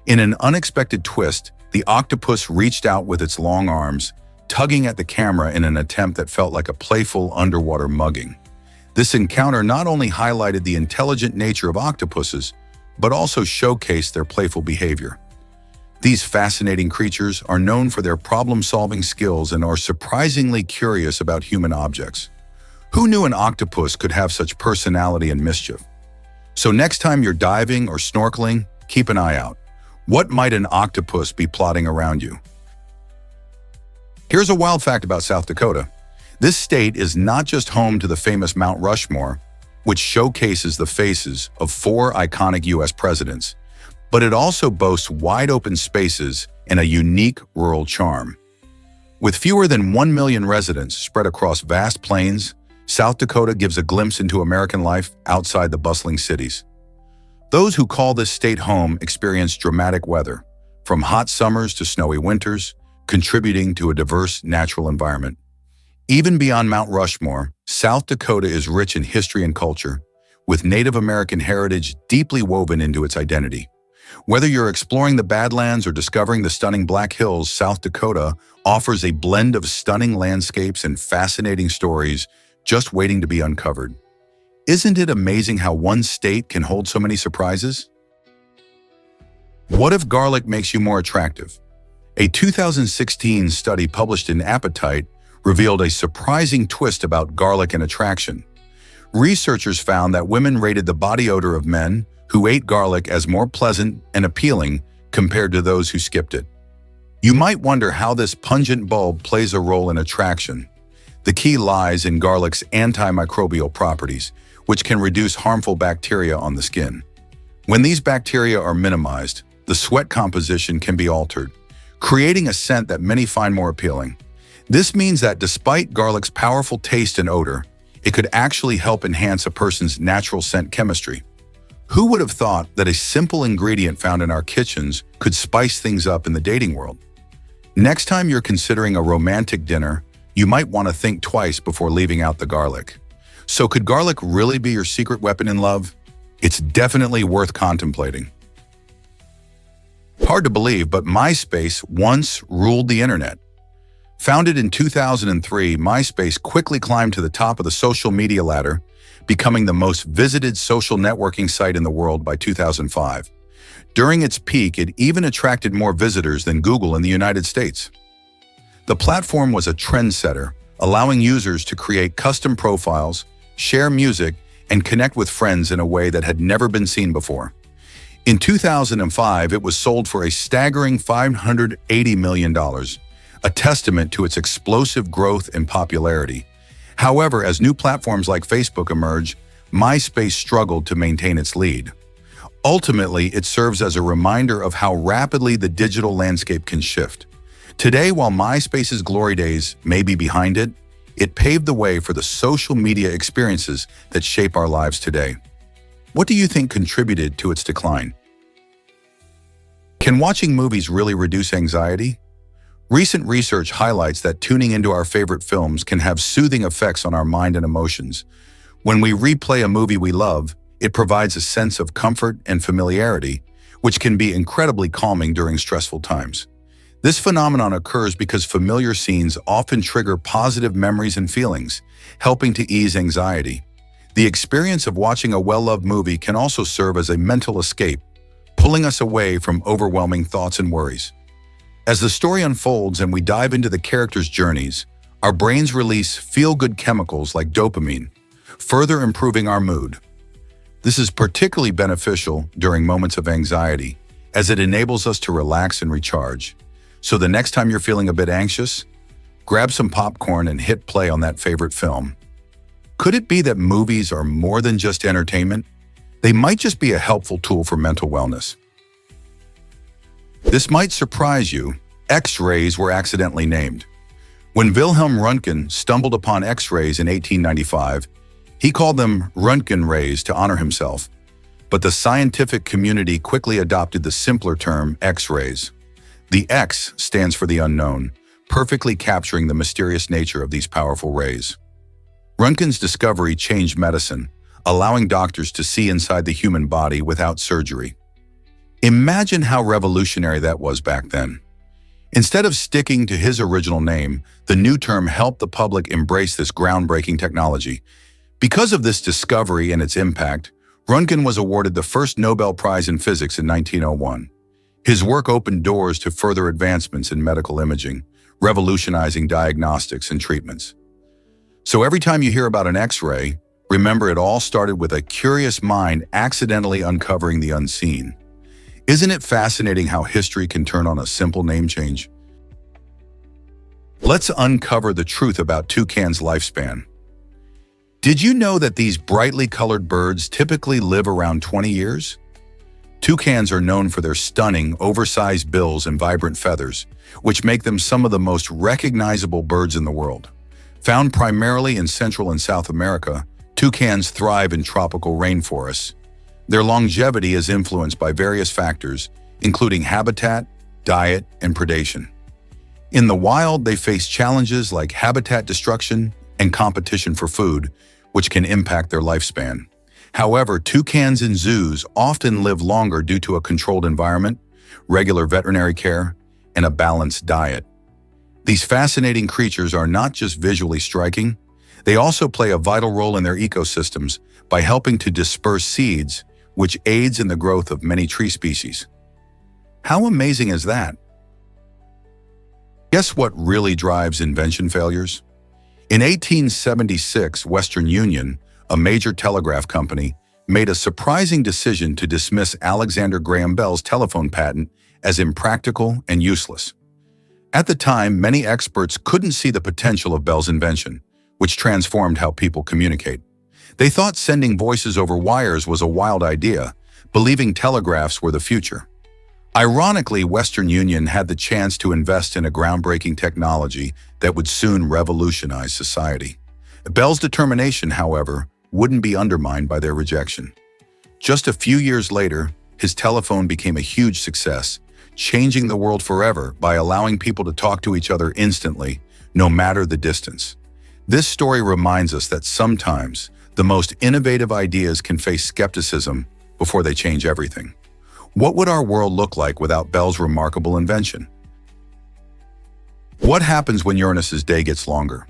A: In an unexpected twist, the octopus reached out with its long arms, tugging at the camera in an attempt that felt like a playful underwater mugging. This encounter not only highlighted the intelligent nature of octopuses, but also showcased their playful behavior. These fascinating creatures are known for their problem-solving skills and are surprisingly curious about human objects. Who knew an octopus could have such personality and mischief? So next time you're diving or snorkeling, keep an eye out. What might an octopus be plotting around you? Here's a wild fact about South Dakota. This state is not just home to the famous Mount Rushmore, which showcases the faces of 4 iconic U.S. presidents, but it also boasts wide-open spaces and a unique rural charm. With fewer than 1 million residents spread across vast plains, South Dakota gives a glimpse into American life outside the bustling cities. Those who call this state home experience dramatic weather, from hot summers to snowy winters, contributing to a diverse natural environment. Even beyond Mount Rushmore, South Dakota is rich in history and culture, with Native American heritage deeply woven into its identity. Whether you're exploring the Badlands or discovering the stunning Black Hills, South Dakota offers a blend of stunning landscapes and fascinating stories just waiting to be uncovered. Isn't it amazing how one state can hold so many surprises? What if garlic makes you more attractive? A 2016 study published in Appetite revealed a surprising twist about garlic and attraction. Researchers found that women rated the body odor of men who ate garlic as more pleasant and appealing compared to those who skipped it. You might wonder how this pungent bulb plays a role in attraction. The key lies in garlic's antimicrobial properties, which can reduce harmful bacteria on the skin. When these bacteria are minimized, the sweat composition can be altered, creating a scent that many find more appealing. This means that despite garlic's powerful taste and odor, it could actually help enhance a person's natural scent chemistry. Who would have thought that a simple ingredient found in our kitchens could spice things up in the dating world? Next time you're considering a romantic dinner, you might want to think twice before leaving out the garlic. So could garlic really be your secret weapon in love? It's definitely worth contemplating. Hard to believe, but MySpace once ruled the internet. Founded in 2003, MySpace quickly climbed to the top of the social media ladder, becoming the most visited social networking site in the world by 2005. During its peak, it even attracted more visitors than Google in the United States. The platform was a trendsetter, allowing users to create custom profiles, share music, and connect with friends in a way that had never been seen before. In 2005, it was sold for a staggering $580 million, a testament to its explosive growth and popularity. However, as new platforms like Facebook emerged, MySpace struggled to maintain its lead. Ultimately, it serves as a reminder of how rapidly the digital landscape can shift. Today, while MySpace's glory days may be behind it, it paved the way for the social media experiences that shape our lives today. What do you think contributed to its decline? Can watching movies really reduce anxiety? Recent research highlights that tuning into our favorite films can have soothing effects on our mind and emotions. When we replay a movie we love, it provides a sense of comfort and familiarity, which can be incredibly calming during stressful times. This phenomenon occurs because familiar scenes often trigger positive memories and feelings, helping to ease anxiety. The experience of watching a well-loved movie can also serve as a mental escape, pulling us away from overwhelming thoughts and worries. As the story unfolds and we dive into the characters' journeys, our brains release feel-good chemicals like dopamine, further improving our mood. This is particularly beneficial during moments of anxiety, as it enables us to relax and recharge. So the next time you're feeling a bit anxious, grab some popcorn and hit play on that favorite film. Could it be that movies are more than just entertainment? They might just be a helpful tool for mental wellness. This might surprise you. X-rays were accidentally named. When Wilhelm Röntgen stumbled upon X-rays in 1895, he called them Röntgen rays to honor himself. But the scientific community quickly adopted the simpler term X-rays. The X stands for the unknown, perfectly capturing the mysterious nature of these powerful rays. Röntgen's discovery changed medicine, allowing doctors to see inside the human body without surgery. Imagine how revolutionary that was back then. Instead of sticking to his original name, the new term helped the public embrace this groundbreaking technology. Because of this discovery and its impact, Röntgen was awarded the first Nobel Prize in Physics in 1901. His work opened doors to further advancements in medical imaging, revolutionizing diagnostics and treatments. So every time you hear about an X-ray, remember it all started with a curious mind accidentally uncovering the unseen. Isn't it fascinating how history can turn on a simple name change? Let's uncover the truth about toucans' lifespan. Did you know that these brightly colored birds typically live around 20 years? Toucans are known for their stunning, oversized bills and vibrant feathers, which make them some of the most recognizable birds in the world. Found primarily in Central and South America, toucans thrive in tropical rainforests. Their longevity is influenced by various factors, including habitat, diet, and predation. In the wild, they face challenges like habitat destruction and competition for food, which can impact their lifespan. However, toucans in zoos often live longer due to a controlled environment, regular veterinary care, and a balanced diet. These fascinating creatures are not just visually striking, They also play a vital role in their ecosystems by helping to disperse seeds, which aids in the growth of many tree species. How amazing is that? Guess what really drives invention failures? In 1876, Western Union, a major telegraph company, made a surprising decision to dismiss Alexander Graham Bell's telephone patent as impractical and useless. At the time, many experts couldn't see the potential of Bell's invention, which transformed how people communicate. They thought sending voices over wires was a wild idea, believing telegraphs were the future. Ironically, Western Union had the chance to invest in a groundbreaking technology that would soon revolutionize society. Bell's determination, however, wouldn't be undermined by their rejection. Just a few years later, his telephone became a huge success, changing the world forever by allowing people to talk to each other instantly, no matter the distance. This story reminds us that sometimes the most innovative ideas can face skepticism before they change everything. What would our world look like without Bell's remarkable invention? What happens when Uranus's day gets longer?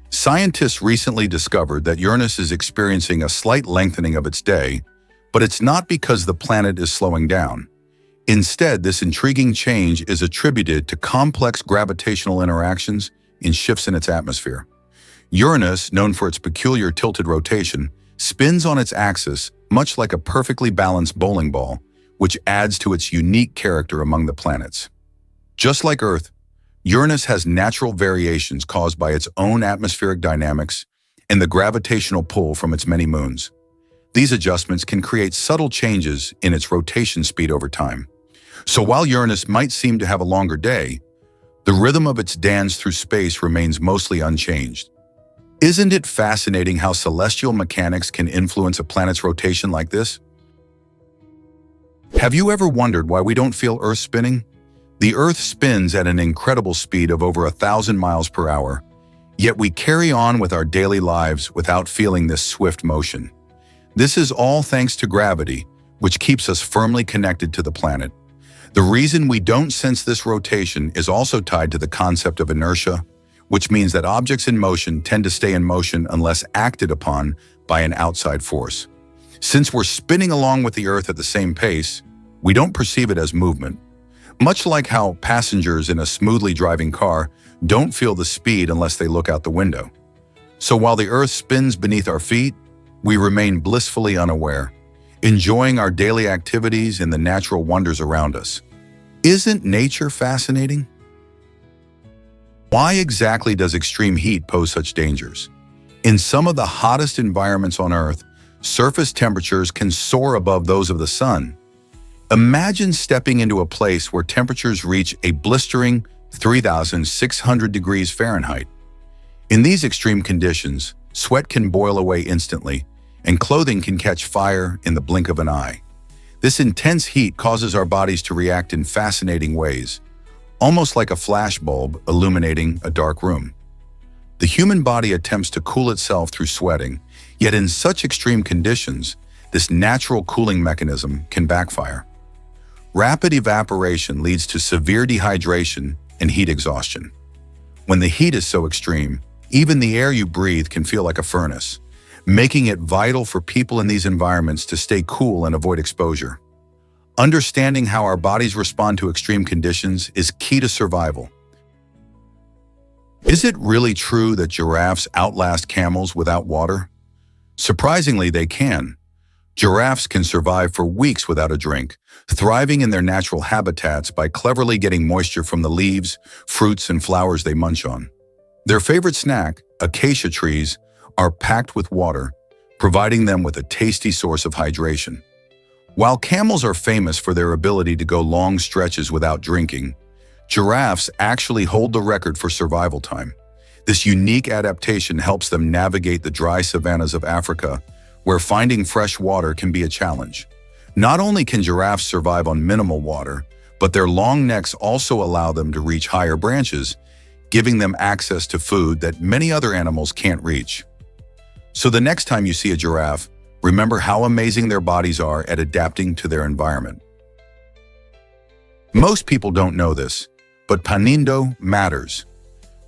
A: Scientists recently discovered that Uranus is experiencing a slight lengthening of its day, but it's not because the planet is slowing down. Instead, this intriguing change is attributed to complex gravitational interactions and shifts in its atmosphere. Uranus, known for its peculiar tilted rotation, spins on its axis much like a perfectly balanced bowling ball, which adds to its unique character among the planets. Just like Earth, Uranus has natural variations caused by its own atmospheric dynamics and the gravitational pull from its many moons. These adjustments can create subtle changes in its rotation speed over time. So while Uranus might seem to have a longer day, the rhythm of its dance through space remains mostly unchanged. Isn't it fascinating how celestial mechanics can influence a planet's rotation like this? Have you ever wondered why we don't feel Earth spinning? The Earth spins at an incredible speed of over 1,000 miles per hour, yet we carry on with our daily lives without feeling this swift motion. This is all thanks to gravity, which keeps us firmly connected to the planet. The reason we don't sense this rotation is also tied to the concept of inertia, which means that objects in motion tend to stay in motion unless acted upon by an outside force. Since we're spinning along with the Earth at the same pace, we don't perceive it as movement. Much like how passengers in a smoothly driving car don't feel the speed unless they look out the window. So while the Earth spins beneath our feet, we remain blissfully unaware, enjoying our daily activities and the natural wonders around us. Isn't nature fascinating? Why exactly does extreme heat pose such dangers? In some of the hottest environments on Earth, surface temperatures can soar above those of the sun. Imagine stepping into a place where temperatures reach a blistering 3,600 degrees Fahrenheit. In these extreme conditions, sweat can boil away instantly, and clothing can catch fire in the blink of an eye. This intense heat causes our bodies to react in fascinating ways, almost like a flashbulb illuminating a dark room. The human body attempts to cool itself through sweating, yet in such extreme conditions, this natural cooling mechanism can backfire. Rapid evaporation leads to severe dehydration and heat exhaustion. When the heat is so extreme, even the air you breathe can feel like a furnace, making it vital for people in these environments to stay cool and avoid exposure. Understanding how our bodies respond to extreme conditions is key to survival. Is it really true that giraffes outlast camels without water? Surprisingly, they can. Giraffes can survive for weeks without a drink, thriving in their natural habitats by cleverly getting moisture from the leaves, fruits, and flowers they munch on. Their favorite snack, acacia trees, are packed with water, providing them with a tasty source of hydration. While camels are famous for their ability to go long stretches without drinking, giraffes actually hold the record for survival time. This unique adaptation helps them navigate the dry savannas of Africa, where finding fresh water can be a challenge. Not only can giraffes survive on minimal water, but their long necks also allow them to reach higher branches, giving them access to food that many other animals can't reach. So the next time you see a giraffe, remember how amazing their bodies are at adapting to their environment. Most people don't know this, but Panindo matters.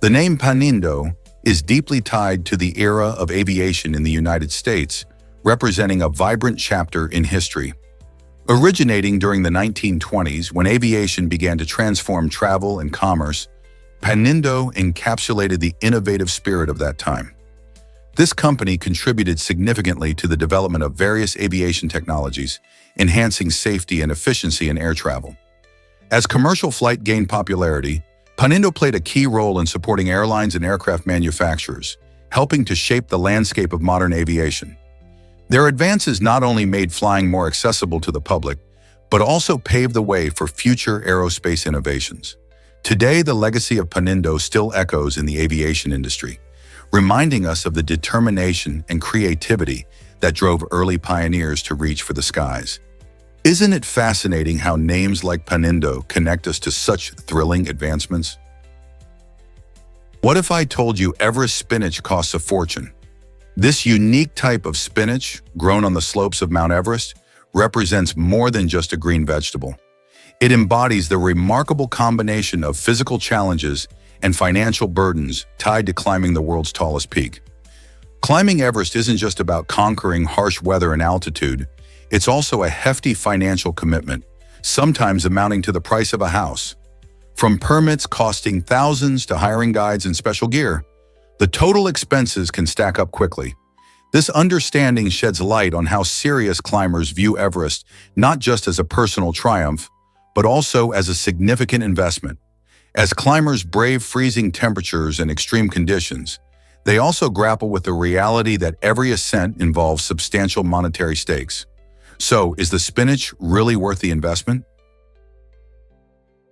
A: The name Panindo, is deeply tied to the era of aviation in the United States, representing a vibrant chapter in history. Originating during the 1920s, when aviation began to transform travel and commerce, Panindo encapsulated the innovative spirit of that time. This company contributed significantly to the development of various aviation technologies, enhancing safety and efficiency in air travel. As commercial flight gained popularity, Panindo played a key role in supporting airlines and aircraft manufacturers, helping to shape the landscape of modern aviation. Their advances not only made flying more accessible to the public, but also paved the way for future aerospace innovations. Today, the legacy of Panindo still echoes in the aviation industry, reminding us of the determination and creativity that drove early pioneers to reach for the skies. Isn't it fascinating how names like Panindo connect us to such thrilling advancements? What if I told you Everest spinach costs a fortune? This unique type of spinach, grown on the slopes of Mount Everest, represents more than just a green vegetable. It embodies the remarkable combination of physical challenges and financial burdens tied to climbing the world's tallest peak. Climbing Everest isn't just about conquering harsh weather and altitude, it's also a hefty financial commitment, sometimes amounting to the price of a house. From permits costing thousands to hiring guides and special gear, the total expenses can stack up quickly. This understanding sheds light on how serious climbers view Everest not just as a personal triumph, but also as a significant investment. As climbers brave freezing temperatures and extreme conditions, they also grapple with the reality that every ascent involves substantial monetary stakes. So, is the spinach really worth the investment?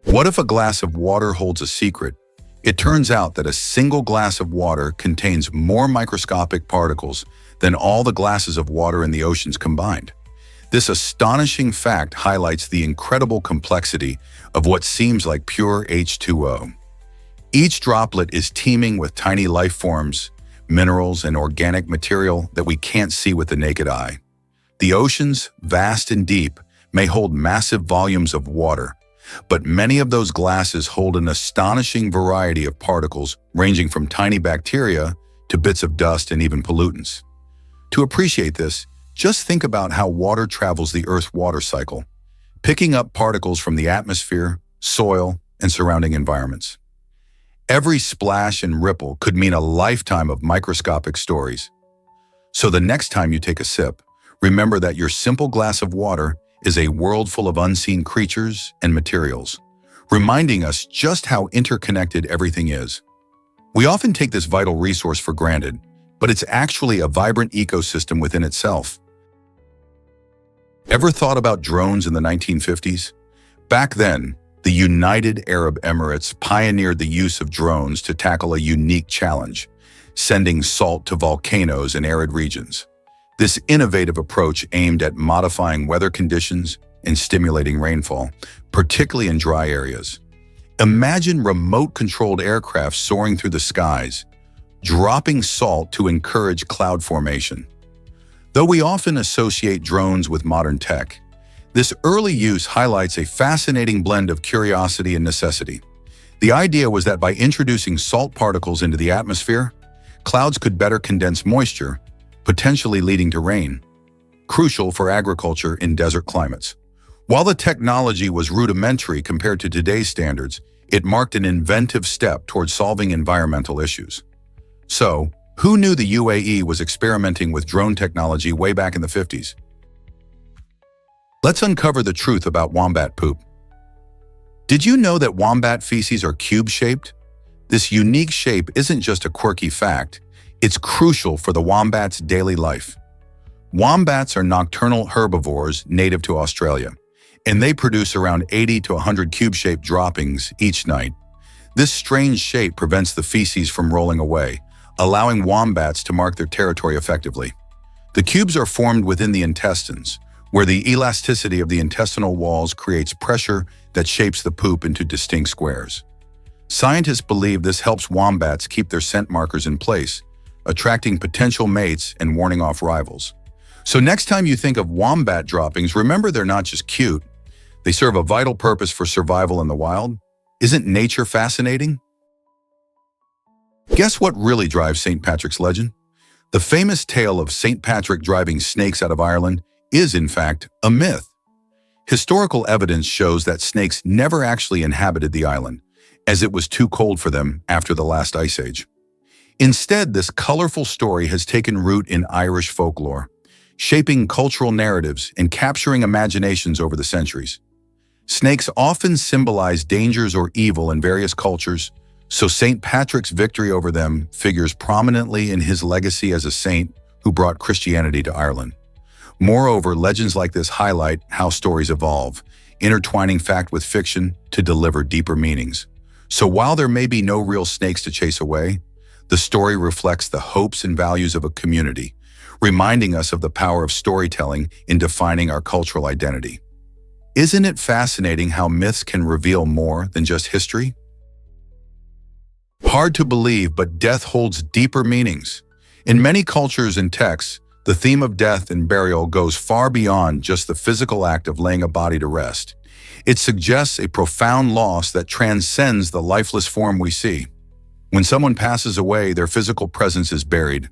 A: What if a glass of water holds a secret? It turns out that a single glass of water contains more microscopic particles than all the glasses of water in the oceans combined. This astonishing fact highlights the incredible complexity of what seems like pure H2O. Each droplet is teeming with tiny life forms, minerals, and organic material that we can't see with the naked eye. The oceans, vast and deep, may hold massive volumes of water, but many of those glasses hold an astonishing variety of particles ranging from tiny bacteria to bits of dust and even pollutants. To appreciate this, just think about how water travels the Earth's water cycle, picking up particles from the atmosphere, soil, and surrounding environments. Every splash and ripple could mean a lifetime of microscopic stories. So the next time you take a sip, remember that your simple glass of water is a world full of unseen creatures and materials, reminding us just how interconnected everything is. We often take this vital resource for granted, but it's actually a vibrant ecosystem within itself. Ever thought about drones in the 1950s? Back then, the United Arab Emirates pioneered the use of drones to tackle a unique challenge, sending salt to volcanoes in arid regions. This innovative approach aimed at modifying weather conditions and stimulating rainfall, particularly in dry areas. Imagine remote-controlled aircraft soaring through the skies, dropping salt to encourage cloud formation. Though we often associate drones with modern tech, this early use highlights a fascinating blend of curiosity and necessity. The idea was that by introducing salt particles into the atmosphere, clouds could better condense moisture, potentially leading to rain, crucial for agriculture in desert climates. While the technology was rudimentary compared to today's standards, it marked an inventive step towards solving environmental issues. So, who knew the UAE was experimenting with drone technology way back in the 50s? Let's uncover the truth about wombat poop. Did you know that wombat feces are cube-shaped? This unique shape isn't just a quirky fact, it's crucial for the wombat's daily life. Wombats are nocturnal herbivores native to Australia, and they produce around 80 to 100 cube-shaped droppings each night. This strange shape prevents the feces from rolling away, allowing wombats to mark their territory effectively. The cubes are formed within the intestines, where the elasticity of the intestinal walls creates pressure that shapes the poop into distinct squares. Scientists believe this helps wombats keep their scent markers in place, attracting potential mates and warning off rivals. So next time you think of wombat droppings, remember they're not just cute. They serve a vital purpose for survival in the wild. Isn't nature fascinating? Guess what really drives St. Patrick's legend? The famous tale of St. Patrick driving snakes out of Ireland is, in fact, a myth. Historical evidence shows that snakes never actually inhabited the island, as it was too cold for them after the last ice age. Instead, this colorful story has taken root in Irish folklore, shaping cultural narratives and capturing imaginations over the centuries. Snakes often symbolize dangers or evil in various cultures, so St. Patrick's victory over them figures prominently in his legacy as a saint who brought Christianity to Ireland. Moreover, legends like this highlight how stories evolve, intertwining fact with fiction to deliver deeper meanings. So while there may be no real snakes to chase away, the story reflects the hopes and values of a community, reminding us of the power of storytelling in defining our cultural identity. Isn't it fascinating how myths can reveal more than just history? Hard to believe, but death holds deeper meanings. In many cultures and texts, the theme of death and burial goes far beyond just the physical act of laying a body to rest. It suggests a profound loss that transcends the lifeless form we see. When someone passes away, their physical presence is buried.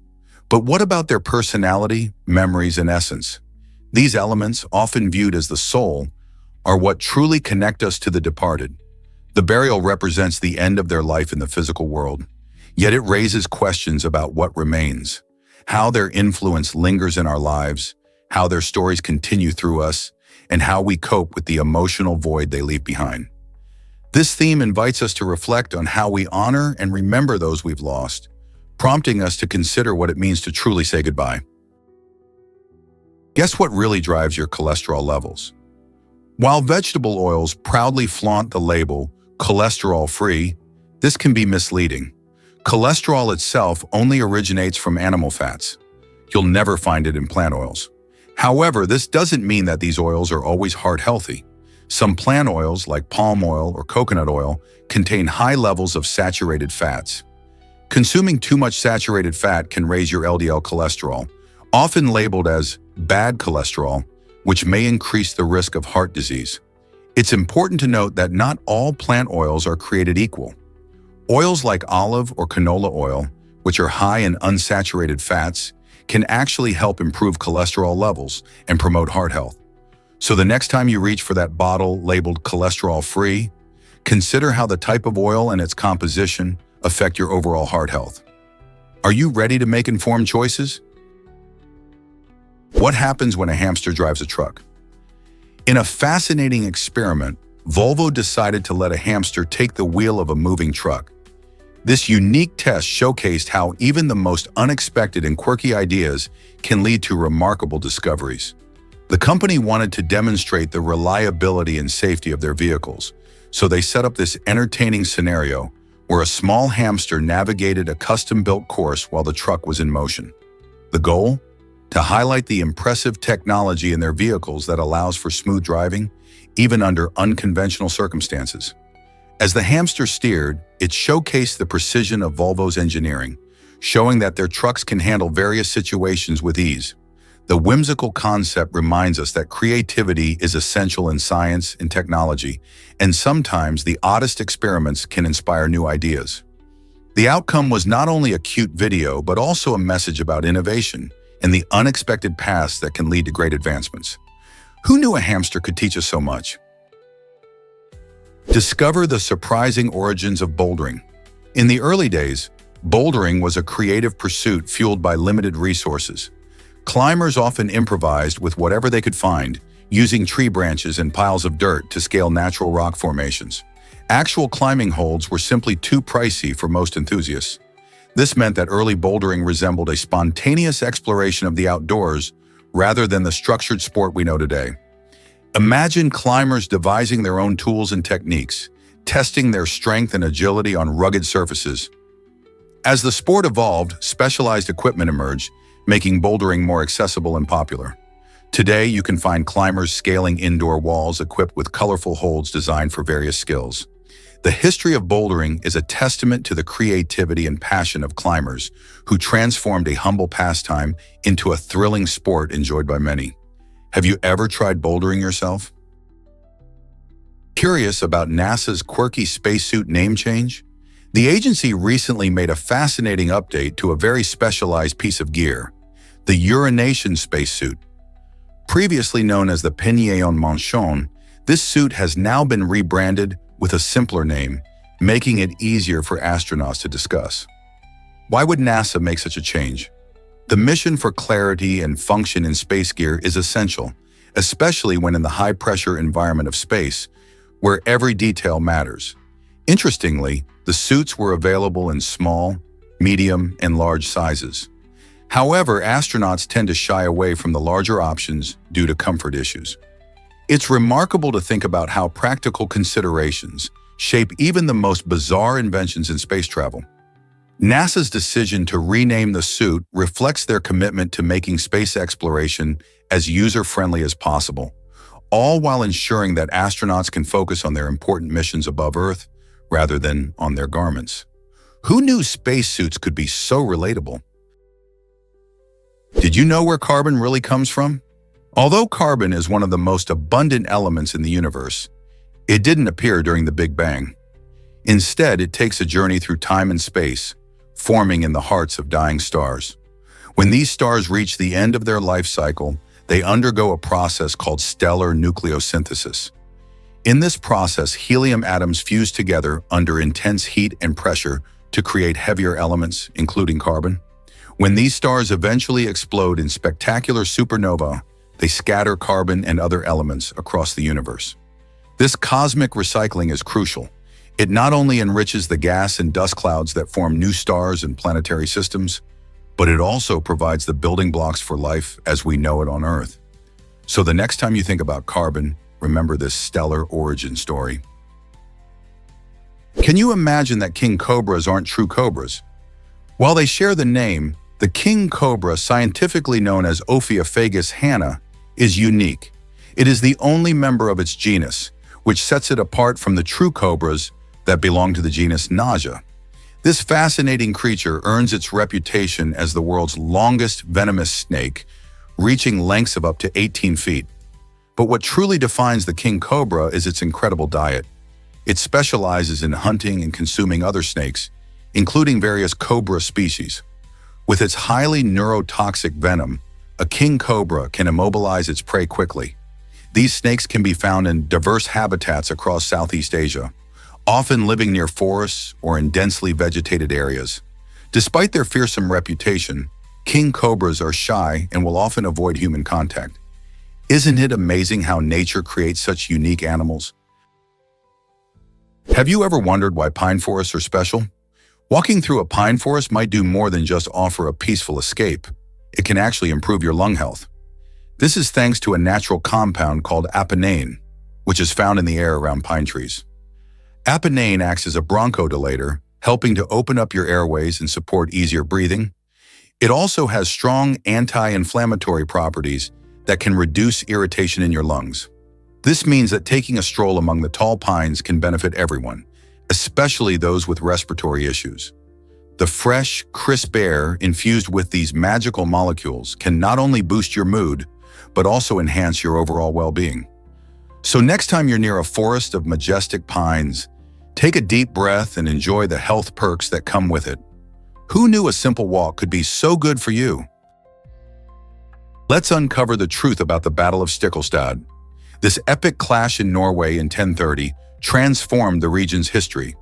A: But what about their personality, memories, and essence? These elements, often viewed as the soul, are what truly connect us to the departed. The burial represents the end of their life in the physical world, yet it raises questions about what remains, how their influence lingers in our lives, how their stories continue through us, and how we cope with the emotional void they leave behind. This theme invites us to reflect on how we honor and remember those we've lost, prompting us to consider what it means to truly say goodbye. Guess what really drives your cholesterol levels? While vegetable oils proudly flaunt the label cholesterol-free, this can be misleading. Cholesterol itself only originates from animal fats. You'll never find it in plant oils. However, this doesn't mean that these oils are always heart-healthy. Some plant oils, like palm oil or coconut oil, contain high levels of saturated fats. Consuming too much saturated fat can raise your LDL cholesterol, often labeled as bad cholesterol, which may increase the risk of heart disease. It's important to note that not all plant oils are created equal. Oils like olive or canola oil, which are high in unsaturated fats, can actually help improve cholesterol levels and promote heart health. So the next time you reach for that bottle labeled cholesterol-free, consider how the type of oil and its composition affect your overall heart health. Are you ready to make informed choices? What happens when a hamster drives a truck? In a fascinating experiment, Volvo decided to let a hamster take the wheel of a moving truck. This unique test showcased how even the most unexpected and quirky ideas can lead to remarkable discoveries. The company wanted to demonstrate the reliability and safety of their vehicles, so they set up this entertaining scenario where a small hamster navigated a custom-built course while the truck was in motion. The goal? To highlight the impressive technology in their vehicles that allows for smooth driving, even under unconventional circumstances. As the hamster steered, it showcased the precision of Volvo's engineering, showing that their trucks can handle various situations with ease. The whimsical concept reminds us that creativity is essential in science and technology, and sometimes the oddest experiments can inspire new ideas. The outcome was not only a cute video, but also a message about innovation and the unexpected paths that can lead to great advancements. Who knew a hamster could teach us so much? Discover the surprising origins of bouldering. In the early days, bouldering was a creative pursuit fueled by limited resources. Climbers often improvised with whatever they could find, using tree branches and piles of dirt to scale natural rock formations. Actual climbing holds were simply too pricey for most enthusiasts. This meant that early bouldering resembled a spontaneous exploration of the outdoors rather than the structured sport we know today. Imagine climbers devising their own tools and techniques, testing their strength and agility on rugged surfaces. As the sport evolved, specialized equipment emerged, making bouldering more accessible and popular. Today, you can find climbers scaling indoor walls equipped with colorful holds designed for various skills. The history of bouldering is a testament to the creativity and passion of climbers who transformed a humble pastime into a thrilling sport enjoyed by many. Have you ever tried bouldering yourself? Curious about NASA's quirky spacesuit name change? The agency recently made a fascinating update to a very specialized piece of gear, the urination spacesuit. Previously known as the Panier en Manchon, this suit has now been rebranded with a simpler name, making it easier for astronauts to discuss. Why would NASA make such a change? The mission for clarity and function in space gear is essential, especially when in the high-pressure environment of space, where every detail matters. Interestingly, the suits were available in small, medium, and large sizes. However, astronauts tend to shy away from the larger options due to comfort issues. It's remarkable to think about how practical considerations shape even the most bizarre inventions in space travel. NASA's decision to rename the suit reflects their commitment to making space exploration as user-friendly as possible, all while ensuring that astronauts can focus on their important missions above Earth rather than on their garments. Who knew spacesuits could be so relatable? Did you know where carbon really comes from? Although carbon is one of the most abundant elements in the universe, it didn't appear during the Big Bang. Instead, it takes a journey through time and space, forming in the hearts of dying stars. When these stars reach the end of their life cycle, they undergo a process called stellar nucleosynthesis. In this process, helium atoms fuse together under intense heat and pressure to create heavier elements, including carbon. When these stars eventually explode in spectacular supernova, they scatter carbon and other elements across the universe. This cosmic recycling is crucial. It not only enriches the gas and dust clouds that form new stars and planetary systems, but it also provides the building blocks for life as we know it on Earth. So the next time you think about carbon, remember this stellar origin story. Can you imagine that king cobras aren't true cobras? While they share the name, the king cobra, scientifically known as Ophiophagus hanna, is unique. It is the only member of its genus, which sets it apart from the true cobras that belong to the genus Naja. This fascinating creature earns its reputation as the world's longest venomous snake, reaching lengths of up to 18 feet. But what truly defines the king cobra is its incredible diet. It specializes in hunting and consuming other snakes, including various cobra species. With its highly neurotoxic venom, a king cobra can immobilize its prey quickly. These snakes can be found in diverse habitats across Southeast Asia, often living near forests or in densely vegetated areas. Despite their fearsome reputation, king cobras are shy and will often avoid human contact. Isn't it amazing how nature creates such unique animals? Have you ever wondered why pine forests are special? Walking through a pine forest might do more than just offer a peaceful escape. It can actually improve your lung health. This is thanks to a natural compound called apenane, which is found in the air around pine trees. Apenane acts as a bronchodilator, helping to open up your airways and support easier breathing. It also has strong anti-inflammatory properties that can reduce irritation in your lungs. This means that taking a stroll among the tall pines can benefit everyone, especially those with respiratory issues. The fresh, crisp air infused with these magical molecules can not only boost your mood, but also enhance your overall well-being. So next time you're near a forest of majestic pines, take a deep breath and enjoy the health perks that come with it. Who knew a simple walk could be so good for you? Let's uncover the truth about the Battle of Stiklestad. This epic clash in Norway in 1030 transformed the region's history.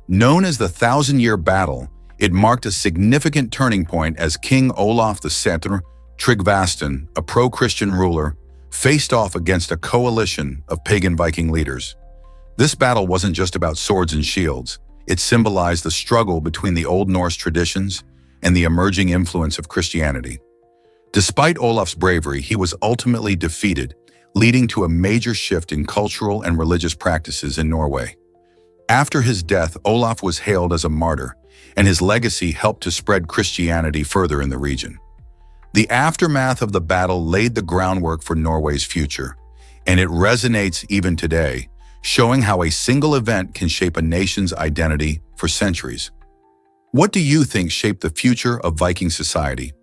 A: Known as the Thousand-Year Battle, it marked a significant turning point as King Olaf VII Tryggvason, a pro-Christian ruler, faced off against a coalition of pagan Viking leaders. This battle wasn't just about swords and shields. It symbolized the struggle between the Old Norse traditions and the emerging influence of Christianity. Despite Olaf's bravery, he was ultimately defeated, leading to a major shift in cultural and religious practices in Norway. After his death, Olaf was hailed as a martyr, and his legacy helped to spread Christianity further in the region. The aftermath of the battle laid the groundwork for Norway's future, and it resonates even today, showing how a single event can shape a nation's identity for centuries. What do you think shaped the future of Viking society?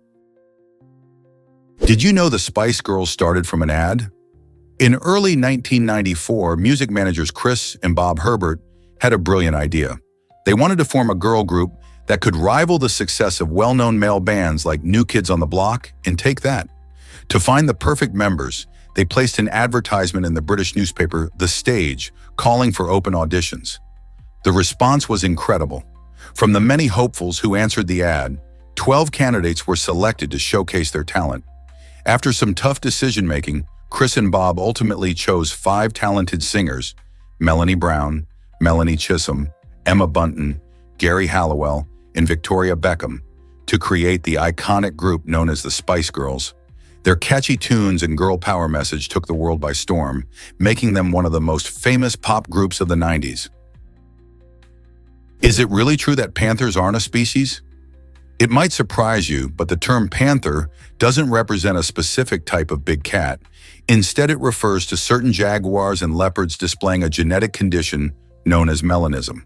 A: Did you know the Spice Girls started from an ad? In early 1994, music managers Chris and Bob Herbert had a brilliant idea: They wanted to form a girl group that could rival the success of well-known male bands like New Kids on the Block and Take That. To find the perfect members, they placed an advertisement in the British newspaper The Stage, calling for open auditions. The response was incredible. From the many hopefuls who answered the ad, 12 candidates were selected to showcase their talent. After some tough decision-making, Chris and Bob ultimately chose 5 talented singers: Melanie Brown, Melanie Chisholm, Emma Bunton, Gary Halliwell, and Victoria Beckham, to create the iconic group known as the Spice Girls. Their catchy tunes and girl power message took the world by storm, making them one of the most famous pop groups of the 90s. Is it really true that panthers aren't a species? It might surprise you, but the term panther doesn't represent a specific type of big cat. Instead, it refers to certain jaguars and leopards displaying a genetic condition known as melanism.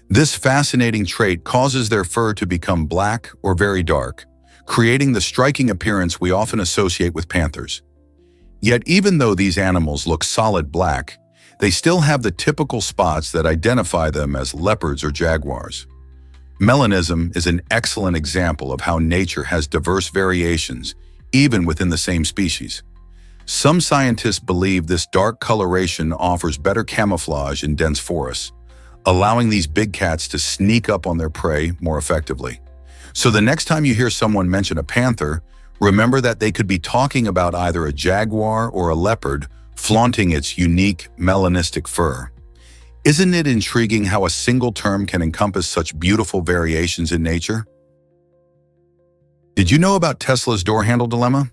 A: This fascinating trait causes their fur to become black or very dark, creating the striking appearance we often associate with panthers. Yet even though these animals look solid black, they still have the typical spots that identify them as leopards or jaguars. Melanism is an excellent example of how nature has diverse variations, even within the same species. Some scientists believe this dark coloration offers better camouflage in dense forests, allowing these big cats to sneak up on their prey more effectively. So the next time you hear someone mention a panther, remember that they could be talking about either a jaguar or a leopard flaunting its unique melanistic fur. Isn't it intriguing how a single term can encompass such beautiful variations in nature? Did you know about Tesla's door handle dilemma?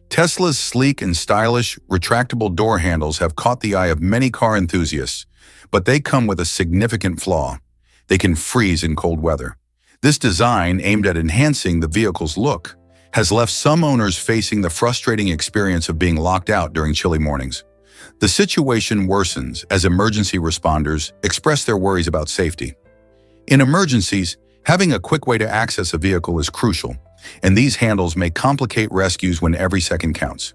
A: Tesla's sleek and stylish, retractable door handles have caught the eye of many car enthusiasts, but they come with a significant flaw. They can freeze in cold weather. This design, aimed at enhancing the vehicle's look, has left some owners facing the frustrating experience of being locked out during chilly mornings. The situation worsens as emergency responders express their worries about safety. In emergencies, having a quick way to access a vehicle is crucial, and these handles may complicate rescues when every second counts.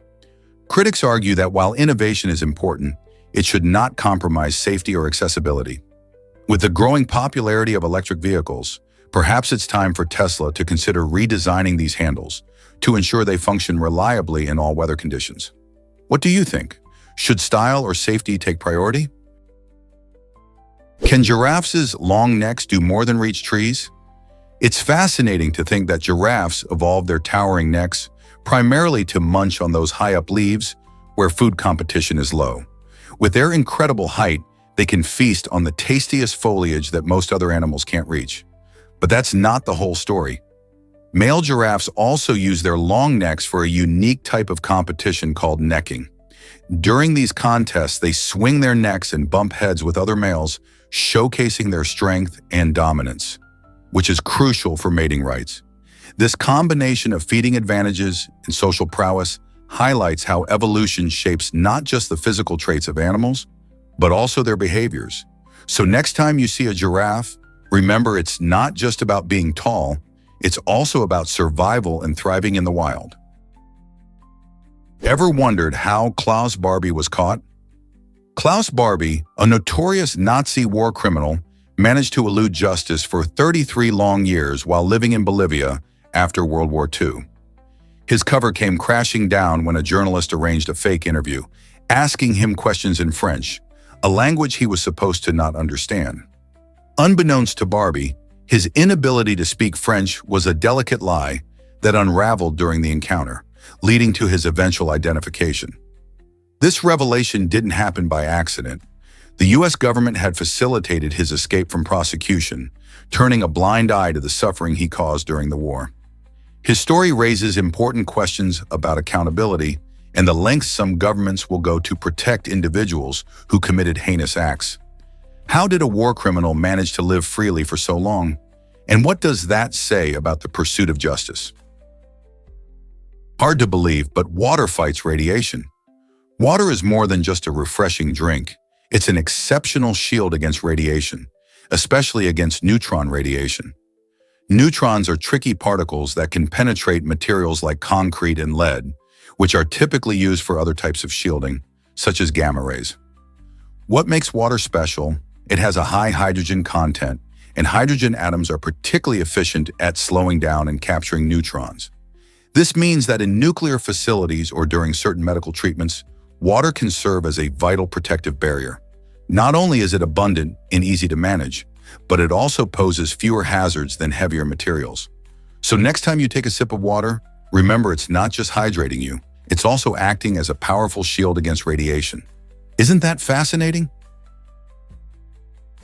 A: Critics argue that while innovation is important, it should not compromise safety or accessibility. With the growing popularity of electric vehicles, perhaps it's time for Tesla to consider redesigning these handles to ensure they function reliably in all weather conditions. What do you think? Should style or safety take priority? Can giraffes' long necks do more than reach trees? It's fascinating to think that giraffes evolved their towering necks primarily to munch on those high-up leaves where food competition is low. With their incredible height, they can feast on the tastiest foliage that most other animals can't reach. But that's not the whole story. Male giraffes also use their long necks for a unique type of competition called necking. During these contests, they swing their necks and bump heads with other males, showcasing their strength and dominance, which is crucial for mating rights. This combination of feeding advantages and social prowess highlights how evolution shapes not just the physical traits of animals, but also their behaviors. So next time you see a giraffe, remember it's not just about being tall, it's also about survival and thriving in the wild. Ever wondered how Klaus Barbie was caught? Klaus Barbie, a notorious Nazi war criminal, managed to elude justice for 33 long years while living in Bolivia after World War II. His cover came crashing down when a journalist arranged a fake interview, asking him questions in French, a language he was supposed to not understand. Unbeknownst to Barbie, his inability to speak French was a delicate lie that unraveled during the encounter, leading to his eventual identification. This revelation didn't happen by accident. The U.S. government had facilitated his escape from prosecution, turning a blind eye to the suffering he caused during the war. His story raises important questions about accountability and the lengths some governments will go to protect individuals who committed heinous acts. How did a war criminal manage to live freely for so long? And what does that say about the pursuit of justice? Hard to believe, but water fights radiation. Water is more than just a refreshing drink. It's an exceptional shield against radiation, especially against neutron radiation. Neutrons are tricky particles that can penetrate materials like concrete and lead, which are typically used for other types of shielding, such as gamma rays. What makes water special? It has a high hydrogen content and hydrogen atoms are particularly efficient at slowing down and capturing neutrons. This means that in nuclear facilities or during certain medical treatments, water can serve as a vital protective barrier. Not only is it abundant and easy to manage, but it also poses fewer hazards than heavier materials. So next time you take a sip of water, remember it's not just hydrating you, it's also acting as a powerful shield against radiation. Isn't that fascinating?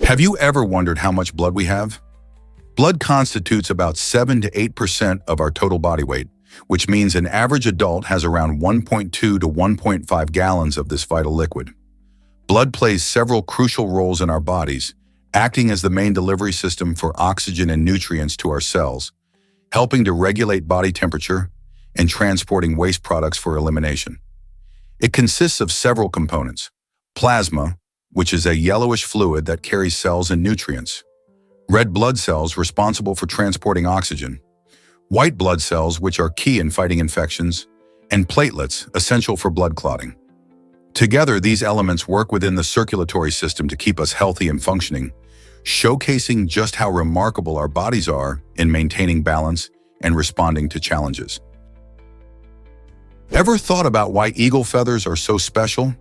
A: Have you ever wondered how much blood we have? Blood constitutes about 7 to 8% of our total body weight, which means an average adult has around 1.2 to 1.5 gallons of this vital liquid. Blood plays several crucial roles in our bodies, acting as the main delivery system for oxygen and nutrients to our cells, helping to regulate body temperature and transporting waste products for elimination. It consists of several components: plasma, which is a yellowish fluid that carries cells and nutrients; red blood cells responsible for transporting oxygen; white blood cells, which are key in fighting infections; and platelets, essential for blood clotting. Together, these elements work within the circulatory system to keep us healthy and functioning, showcasing just how remarkable our bodies are in maintaining balance and responding to challenges. Ever thought about why eagle feathers are so special?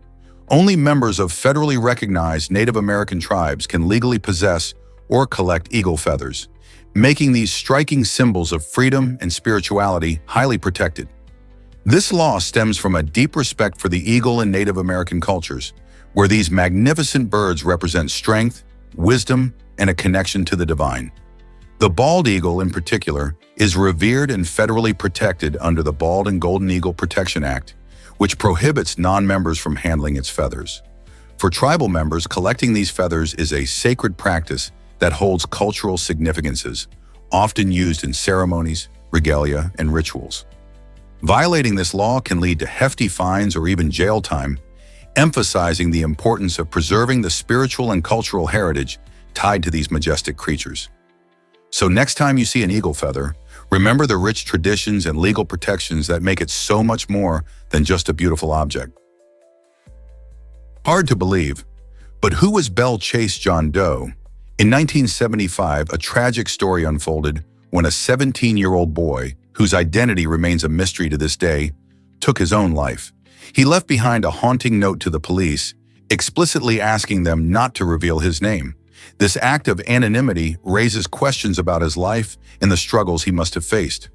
A: Only members of federally recognized Native American tribes can legally possess or collect eagle feathers, making these striking symbols of freedom and spirituality highly protected. This law stems from a deep respect for the eagle in Native American cultures, where these magnificent birds represent strength, wisdom, and a connection to the divine. The bald eagle, in particular, is revered and federally protected under the Bald and Golden Eagle Protection Act, which prohibits non-members from handling its feathers. For tribal members, collecting these feathers is a sacred practice that holds cultural significances, often used in ceremonies, regalia, and rituals. Violating this law can lead to hefty fines or even jail time, emphasizing the importance of preserving the spiritual and cultural heritage tied to these majestic creatures. So next time you see an eagle feather, remember the rich traditions and legal protections that make it so much more than just a beautiful object. Hard to believe, but who was Belchase John Doe? In 1975, a tragic story unfolded when a 17-year-old boy, whose identity remains a mystery to this day, took his own life. He left behind a haunting note to the police, explicitly asking them not to reveal his name. This act of anonymity raises questions about his life and the struggles he must have faced.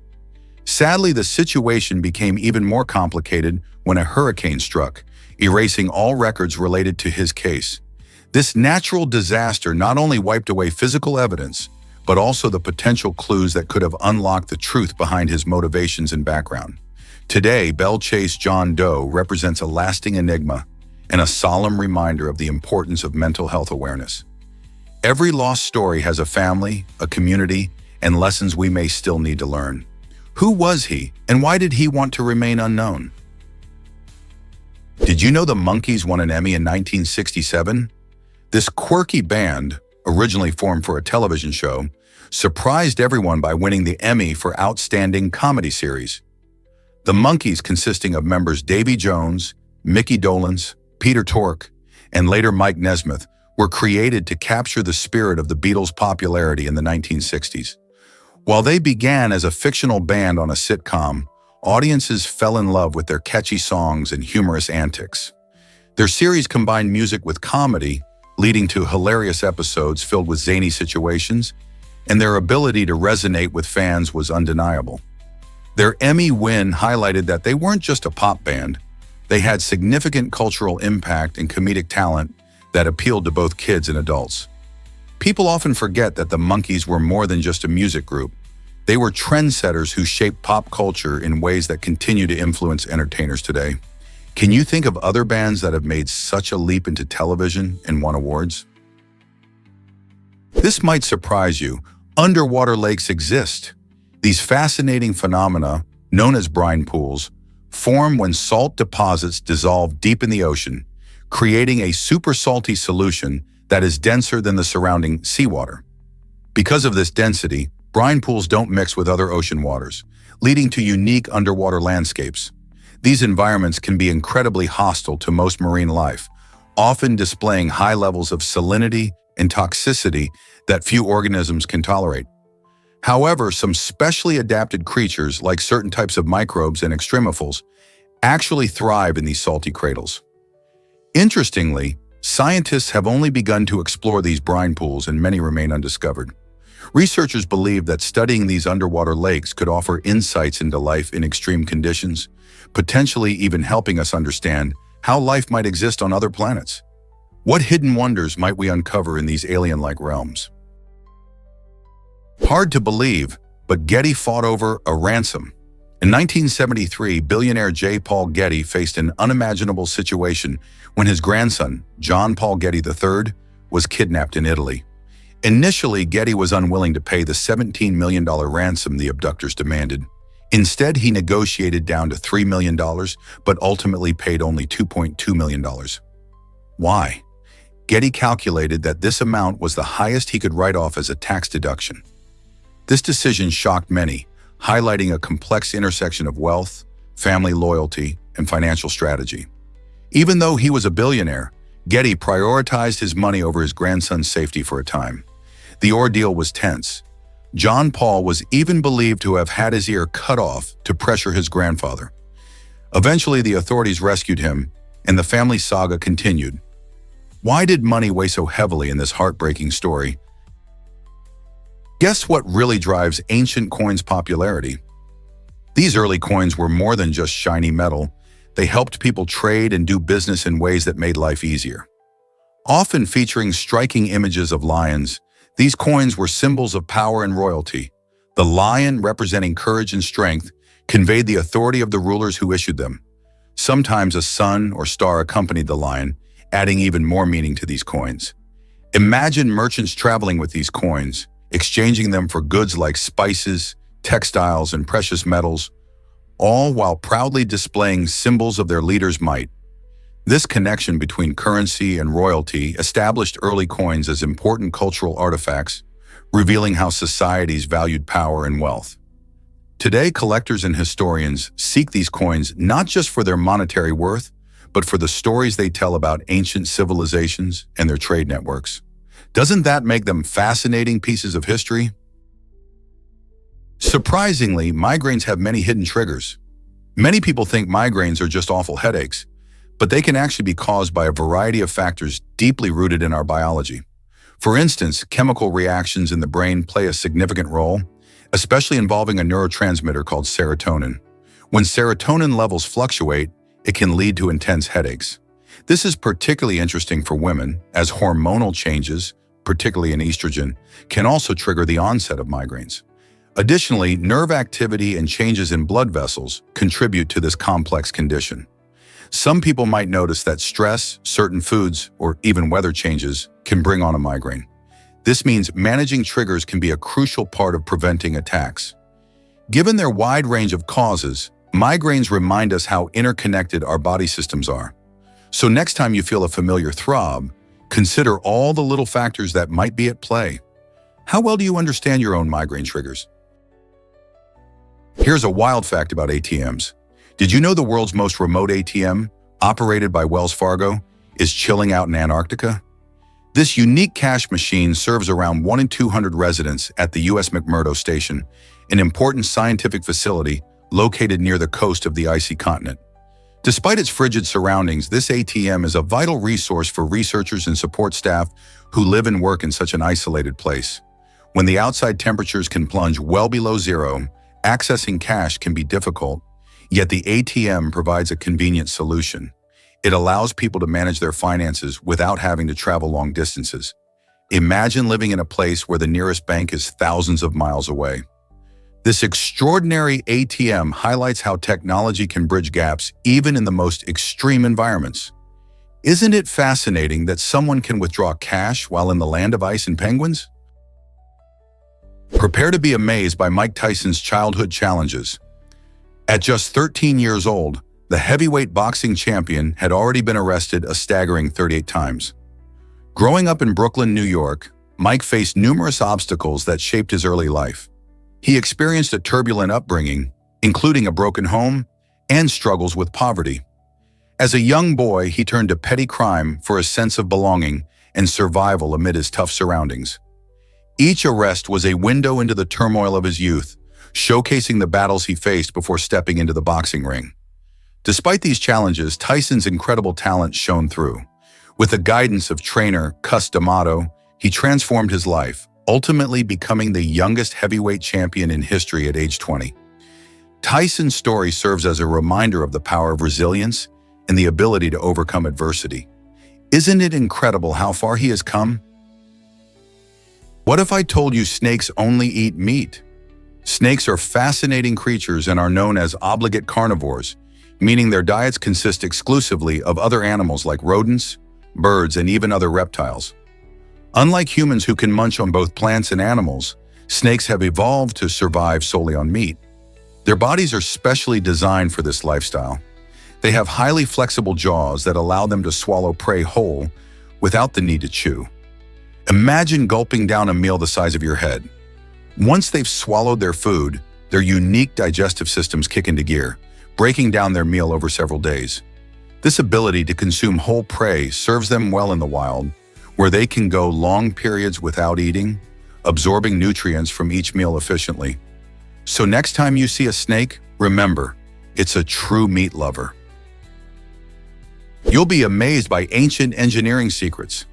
A: Sadly, the situation became even more complicated when a hurricane struck, erasing all records related to his case. This natural disaster not only wiped away physical evidence, but also the potential clues that could have unlocked the truth behind his motivations and background. Today, Belchase John Doe represents a lasting enigma and a solemn reminder of the importance of mental health awareness. Every lost story has a family, a community, and lessons we may still need to learn. Who was he, and why did he want to remain unknown? Did you know the Monkees won an Emmy in 1967? This quirky band, originally formed for a television show, surprised everyone by winning the Emmy for Outstanding Comedy Series. The Monkees, consisting of members Davy Jones, Mickey Dolenz, Peter Tork, and later Mike Nesmith, were created to capture the spirit of the Beatles' popularity in the 1960s. While they began as a fictional band on a sitcom, audiences fell in love with their catchy songs and humorous antics. Their series combined music with comedy, leading to hilarious episodes filled with zany situations, and their ability to resonate with fans was undeniable. Their Emmy win highlighted that they weren't just a pop band. They had significant cultural impact and comedic talent that appealed to both kids and adults. People often forget that the Monkees were more than just a music group. They were trendsetters who shaped pop culture in ways that continue to influence entertainers today. Can you think of other bands that have made such a leap into television and won awards? This might surprise you. Underwater lakes exist. These fascinating phenomena, known as brine pools, form when salt deposits dissolve deep in the ocean, creating a super salty solution that is denser than the surrounding seawater. Because of this density, brine pools don't mix with other ocean waters, leading to unique underwater landscapes. These environments can be incredibly hostile to most marine life, often displaying high levels of salinity and toxicity that few organisms can tolerate. However, some specially adapted creatures, like certain types of microbes and extremophils, actually thrive in these salty cradles. Interestingly, scientists have only begun to explore these brine pools and many remain undiscovered. Researchers believe that studying these underwater lakes could offer insights into life in extreme conditions, potentially even helping us understand how life might exist on other planets. What hidden wonders might we uncover in these alien-like realms? Hard to believe, but Getty fought over a ransom. In 1973, billionaire J. Paul Getty faced an unimaginable situation when his grandson, John Paul Getty III, was kidnapped in Italy. Initially, Getty was unwilling to pay the $17 million ransom the abductors demanded. Instead, he negotiated down to $3 million, but ultimately paid only $2.2 million. Why? Getty calculated that this amount was the highest he could write off as a tax deduction. This decision shocked many, highlighting a complex intersection of wealth, family loyalty, and financial strategy. Even though he was a billionaire, Getty prioritized his money over his grandson's safety for a time. The ordeal was tense. John Paul was even believed to have had his ear cut off to pressure his grandfather. Eventually, the authorities rescued him, and the family saga continued. Why did money weigh so heavily in this heartbreaking story? Guess what really drives ancient coins' popularity? These early coins were more than just shiny metal. They helped people trade and do business in ways that made life easier. Often featuring striking images of lions, these coins were symbols of power and royalty. The lion, representing courage and strength, conveyed the authority of the rulers who issued them. Sometimes a sun or star accompanied the lion, adding even more meaning to these coins. Imagine merchants traveling with these coins, exchanging them for goods like spices, textiles, and precious metals, all while proudly displaying symbols of their leaders' might. This connection between currency and royalty established early coins as important cultural artifacts, revealing how societies valued power and wealth. Today, collectors and historians seek these coins not just for their monetary worth, but for the stories they tell about ancient civilizations and their trade networks. Doesn't that make them fascinating pieces of history? Surprisingly, migraines have many hidden triggers. Many people think migraines are just awful headaches, but they can actually be caused by a variety of factors deeply rooted in our biology. For instance, chemical reactions in the brain play a significant role, especially involving a neurotransmitter called serotonin. When serotonin levels fluctuate, it can lead to intense headaches. This is particularly interesting for women, as hormonal changes, particularly in estrogen, can also trigger the onset of migraines. Additionally, nerve activity and changes in blood vessels contribute to this complex condition. Some people might notice that stress, certain foods, or even weather changes can bring on a migraine. This means managing triggers can be a crucial part of preventing attacks. Given their wide range of causes, migraines remind us how interconnected our body systems are. So next time you feel a familiar throb, consider all the little factors that might be at play. How well do you understand your own migraine triggers? Here's a wild fact about ATMs. Did you know the world's most remote ATM, operated by Wells Fargo, is chilling out in Antarctica? This unique cash machine serves around 1 in 200 residents at the U.S. McMurdo Station, an important scientific facility located near the coast of the icy continent. Despite its frigid surroundings, this ATM is a vital resource for researchers and support staff who live and work in such an isolated place. When the outside temperatures can plunge well below zero, accessing cash can be difficult, yet the ATM provides a convenient solution. It allows people to manage their finances without having to travel long distances. Imagine living in a place where the nearest bank is thousands of miles away. This extraordinary ATM highlights how technology can bridge gaps even in the most extreme environments. Isn't it fascinating that someone can withdraw cash while in the land of ice and penguins? Prepare to be amazed by Mike Tyson's childhood challenges. At just 13 years old, the heavyweight boxing champion had already been arrested a staggering 38 times. Growing up in Brooklyn, New York, Mike faced numerous obstacles that shaped his early life. He experienced a turbulent upbringing, including a broken home and struggles with poverty. As a young boy, he turned to petty crime for a sense of belonging and survival amid his tough surroundings. Each arrest was a window into the turmoil of his youth, showcasing the battles he faced before stepping into the boxing ring. Despite these challenges, Tyson's incredible talent shone through. With the guidance of trainer Cus D'Amato, he transformed his life, ultimately becoming the youngest heavyweight champion in history at age 20. Tyson's story serves as a reminder of the power of resilience and the ability to overcome adversity. Isn't it incredible how far he has come? What if I told you snakes only eat meat? Snakes are fascinating creatures and are known as obligate carnivores, meaning their diets consist exclusively of other animals like rodents, birds, and even other reptiles. Unlike humans who can munch on both plants and animals, snakes have evolved to survive solely on meat. Their bodies are specially designed for this lifestyle. They have highly flexible jaws that allow them to swallow prey whole without the need to chew. Imagine gulping down a meal the size of your head. Once they've swallowed their food, their unique digestive systems kick into gear, breaking down their meal over several days. This ability to consume whole prey serves them well in the wild, where they can go long periods without eating, absorbing nutrients from each meal efficiently. So next time you see a snake, remember, it's a true meat lover. You'll be amazed by ancient engineering secrets.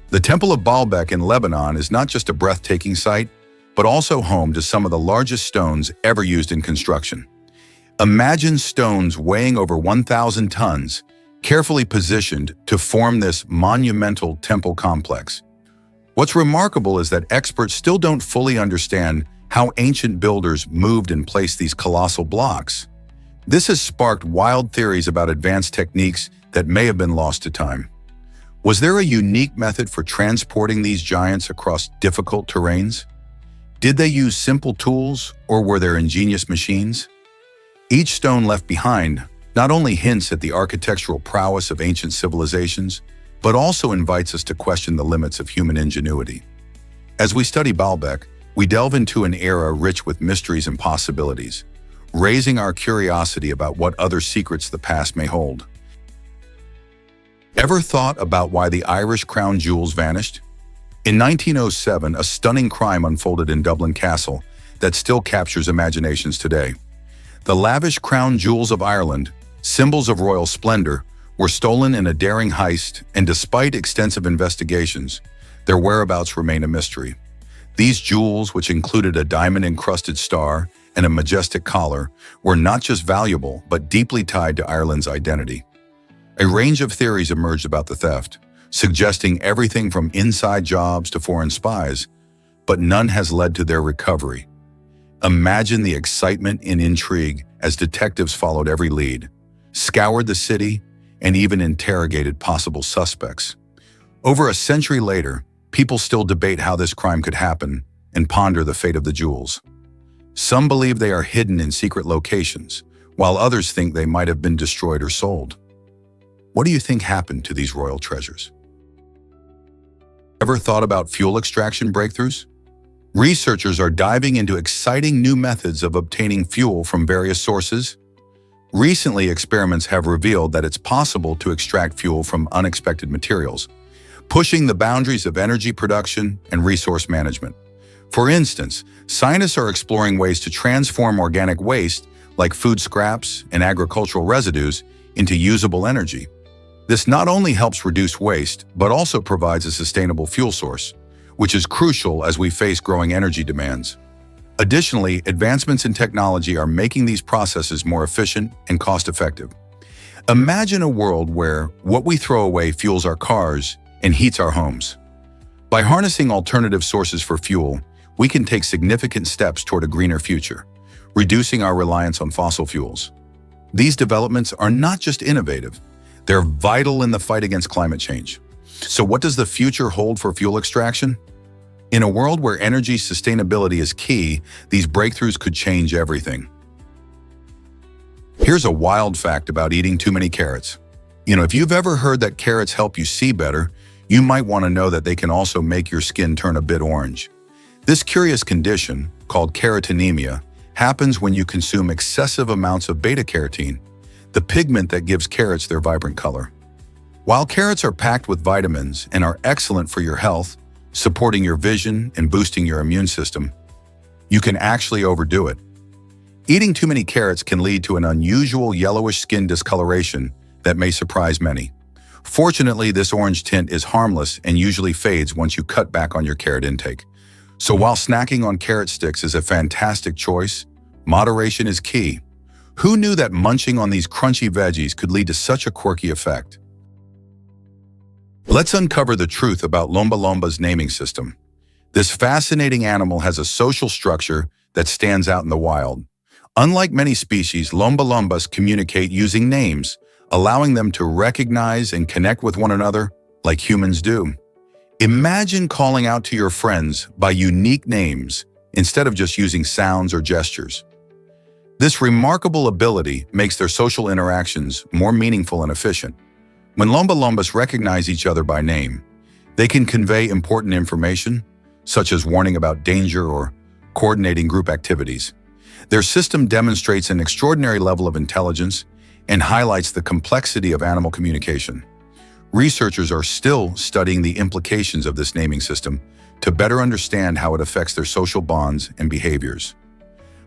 A: The Temple of Baalbek in Lebanon is not just a breathtaking sight, but also home to some of the largest stones ever used in construction. Imagine stones weighing over 1,000 tons, carefully positioned to form this monumental temple complex. What's remarkable is that experts still don't fully understand how ancient builders moved and placed these colossal blocks. This has sparked wild theories about advanced techniques that may have been lost to time. Was there a unique method for transporting these giants across difficult terrains? Did they use simple tools, or were there ingenious machines? Each stone left behind not only hints at the architectural prowess of ancient civilizations, but also invites us to question the limits of human ingenuity. As we study Baalbek, we delve into an era rich with mysteries and possibilities, raising our curiosity about what other secrets the past may hold. Ever thought about why the Irish crown jewels vanished? In 1907, a stunning crime unfolded in Dublin Castle that still captures imaginations today. The lavish crown jewels of Ireland, symbols of royal splendor, were stolen in a daring heist, and despite extensive investigations, their whereabouts remain a mystery. These jewels, which included a diamond-encrusted star and a majestic collar, were not just valuable, but deeply tied to Ireland's identity. A range of theories emerged about the theft, suggesting everything from inside jobs to foreign spies, but none has led to their recovery. Imagine the excitement and intrigue as detectives followed every lead, scoured the city, and even interrogated possible suspects. Over a century later, people still debate how this crime could happen and ponder the fate of the jewels. Some believe they are hidden in secret locations, while others think they might have been destroyed or sold. What do you think happened to these royal treasures? Ever thought about fuel extraction breakthroughs? Researchers are diving into exciting new methods of obtaining fuel from various sources. Recently, experiments have revealed that it's possible to extract fuel from unexpected materials, pushing the boundaries of energy production and resource management. For instance, scientists are exploring ways to transform organic waste, like food scraps and agricultural residues, into usable energy. This not only helps reduce waste, but also provides a sustainable fuel source, which is crucial as we face growing energy demands. Additionally, advancements in technology are making these processes more efficient and cost-effective. Imagine a world where what we throw away fuels our cars and heats our homes. By harnessing alternative sources for fuel, we can take significant steps toward a greener future, reducing our reliance on fossil fuels. These developments are not just innovative, they're vital in the fight against climate change. So what does the future hold for fuel extraction? In a world where energy sustainability is key, these breakthroughs could change everything. Here's a wild fact about eating too many carrots. If you've ever heard that carrots help you see better, you might want to know that they can also make your skin turn a bit orange. This curious condition, called carotenemia, happens when you consume excessive amounts of beta-carotene, the pigment that gives carrots their vibrant color. While carrots are packed with vitamins and are excellent for your health, supporting your vision and boosting your immune system, you can actually overdo it. Eating too many carrots can lead to an unusual yellowish skin discoloration that may surprise many. Fortunately, this orange tint is harmless and usually fades once you cut back on your carrot intake. So while snacking on carrot sticks is a fantastic choice, moderation is key. Who knew that munching on these crunchy veggies could lead to such a quirky effect? Let's uncover the truth about Lumba Lumba's naming system. This fascinating animal has a social structure that stands out in the wild. Unlike many species, Lumba Lumbas communicate using names, allowing them to recognize and connect with one another like humans do. Imagine calling out to your friends by unique names instead of just using sounds or gestures. This remarkable ability makes their social interactions more meaningful and efficient. When Lumba Lumbas recognize each other by name, they can convey important information, such as warning about danger or coordinating group activities. Their system demonstrates an extraordinary level of intelligence and highlights the complexity of animal communication. Researchers are still studying the implications of this naming system to better understand how it affects their social bonds and behaviors.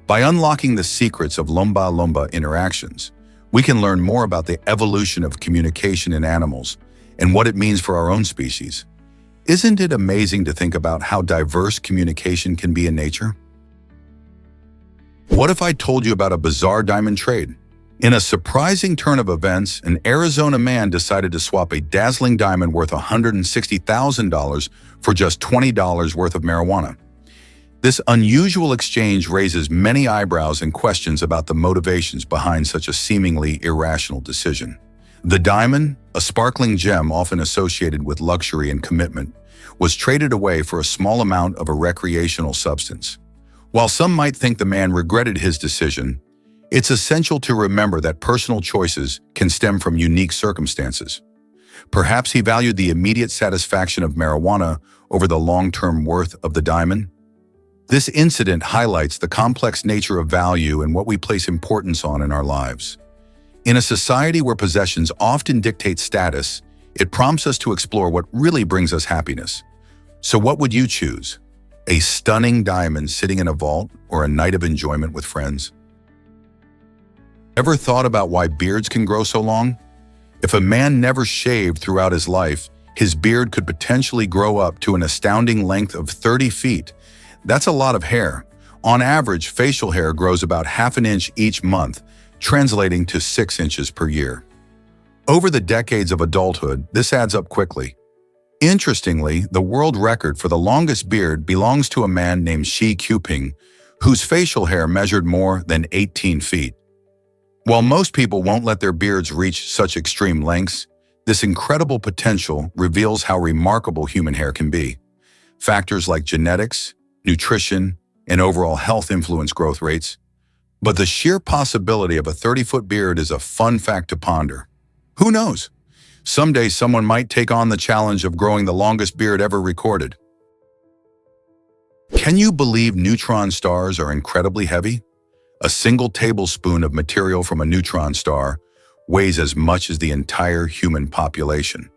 A: By unlocking the secrets of Lumba Lumba interactions, we can learn more about the evolution of communication in animals and what it means for our own species. Isn't it amazing to think about how diverse communication can be in nature? What if I told you about a bizarre diamond trade? In a surprising turn of events, an Arizona man decided to swap a dazzling diamond worth $160,000 for just $20 worth of marijuana. This unusual exchange raises many eyebrows and questions about the motivations behind such a seemingly irrational decision. The diamond, a sparkling gem often associated with luxury and commitment, was traded away for a small amount of a recreational substance. While some might think the man regretted his decision, it's essential to remember that personal choices can stem from unique circumstances. Perhaps he valued the immediate satisfaction of marijuana over the long-term worth of the diamond. This incident highlights the complex nature of value and what we place importance on in our lives. In a society where possessions often dictate status, it prompts us to explore what really brings us happiness. So what would you choose? A stunning diamond sitting in a vault or a night of enjoyment with friends? Ever thought about why beards can grow so long? If a man never shaved throughout his life, his beard could potentially grow up to an astounding length of 30 feet. That's a lot of hair. On average, facial hair grows about half an inch each month, translating to 6 inches per year. Over the decades of adulthood, this adds up quickly. Interestingly, the world record for the longest beard belongs to a man named Shi Quping, whose facial hair measured more than 18 feet. While most people won't let their beards reach such extreme lengths, this incredible potential reveals how remarkable human hair can be. Factors like genetics, nutrition, and overall health influence growth rates, but the sheer possibility of a 30-foot beard is a fun fact to ponder. Who knows? Someday someone might take on the challenge of growing the longest beard ever recorded. Can you believe neutron stars are incredibly heavy? A single tablespoon of material from a neutron star weighs as much as the entire human population.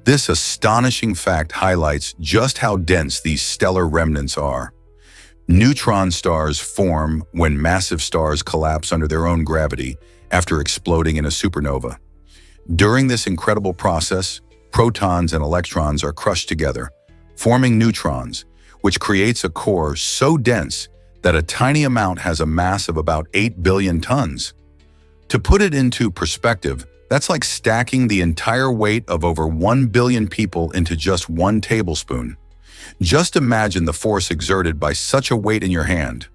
A: This astonishing fact highlights just how dense these stellar remnants are. Neutron stars form when massive stars collapse under their own gravity after exploding in a supernova. During this incredible process, protons and electrons are crushed together, forming neutrons, which creates a core so dense that a tiny amount has a mass of about 8 billion tons. To put it into perspective, that's like stacking the entire weight of over 1 billion people into just 1 tablespoon. Just imagine the force exerted by such a weight in your hand.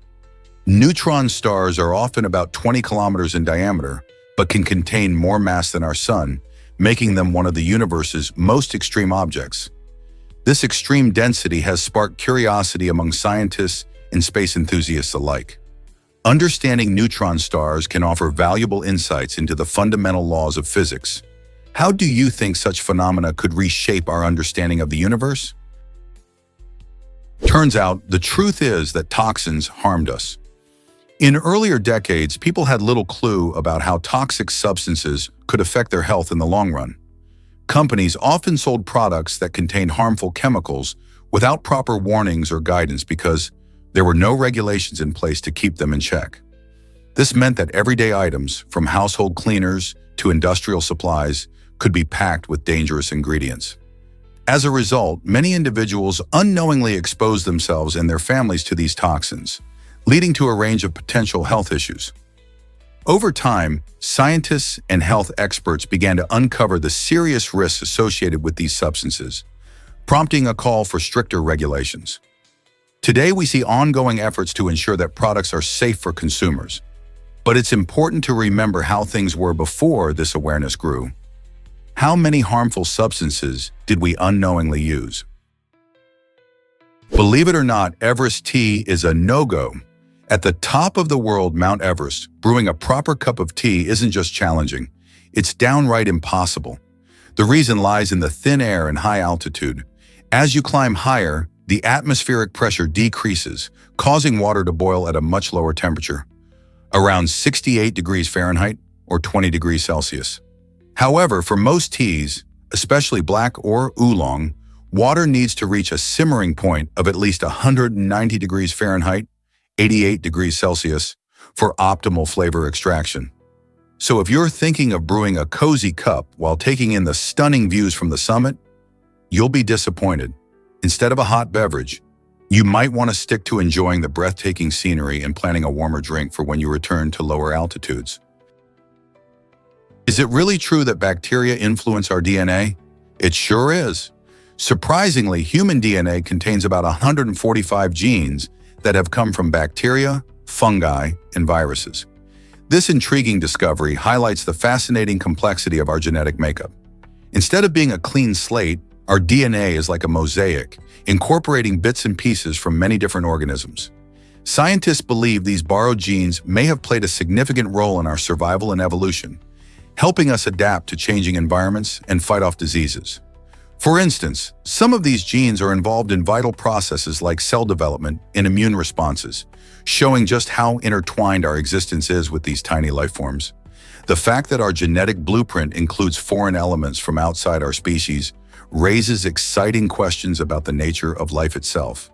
A: Neutron stars are often about 20 kilometers in diameter, but can contain more mass than our sun, making them one of the universe's most extreme objects. This extreme density has sparked curiosity among scientists and space enthusiasts alike. Understanding neutron stars can offer valuable insights into the fundamental laws of physics. How do you think such phenomena could reshape our understanding of the universe? Turns out, the truth is that toxins harmed us. In earlier decades, people had little clue about how toxic substances could affect their health in the long run. Companies often sold products that contained harmful chemicals without proper warnings or guidance because there were no regulations in place to keep them in check. This meant that everyday items, from household cleaners to industrial supplies, could be packed with dangerous ingredients. As a result, many individuals unknowingly exposed themselves and their families to these toxins, leading to a range of potential health issues. Over time, scientists and health experts began to uncover the serious risks associated with these substances, prompting a call for stricter regulations. Today, we see ongoing efforts to ensure that products are safe for consumers. But it's important to remember how things were before this awareness grew. How many harmful substances did we unknowingly use? Believe it or not, Everest tea is a no-go. At the top of the world, Mount Everest, brewing a proper cup of tea isn't just challenging, it's downright impossible. The reason lies in the thin air and high altitude. As you climb higher, the atmospheric pressure decreases, causing water to boil at a much lower temperature, around 68 degrees Fahrenheit or 20 degrees Celsius. However, for most teas, especially black or oolong, water needs to reach a simmering point of at least 190 degrees Fahrenheit, 88 degrees Celsius, for optimal flavor extraction. So if you're thinking of brewing a cozy cup while taking in the stunning views from the summit, you'll be disappointed. Instead of a hot beverage, you might want to stick to enjoying the breathtaking scenery and planning a warmer drink for when you return to lower altitudes. Is it really true that bacteria influence our DNA? It sure is. Surprisingly, human DNA contains about 145 genes that have come from bacteria, fungi, and viruses. This intriguing discovery highlights the fascinating complexity of our genetic makeup. Instead of being a clean slate, our DNA is like a mosaic, incorporating bits and pieces from many different organisms. Scientists believe these borrowed genes may have played a significant role in our survival and evolution, helping us adapt to changing environments and fight off diseases. For instance, some of these genes are involved in vital processes like cell development and immune responses, showing just how intertwined our existence is with these tiny life forms. The fact that our genetic blueprint includes foreign elements from outside our species raises exciting questions about the nature of life itself.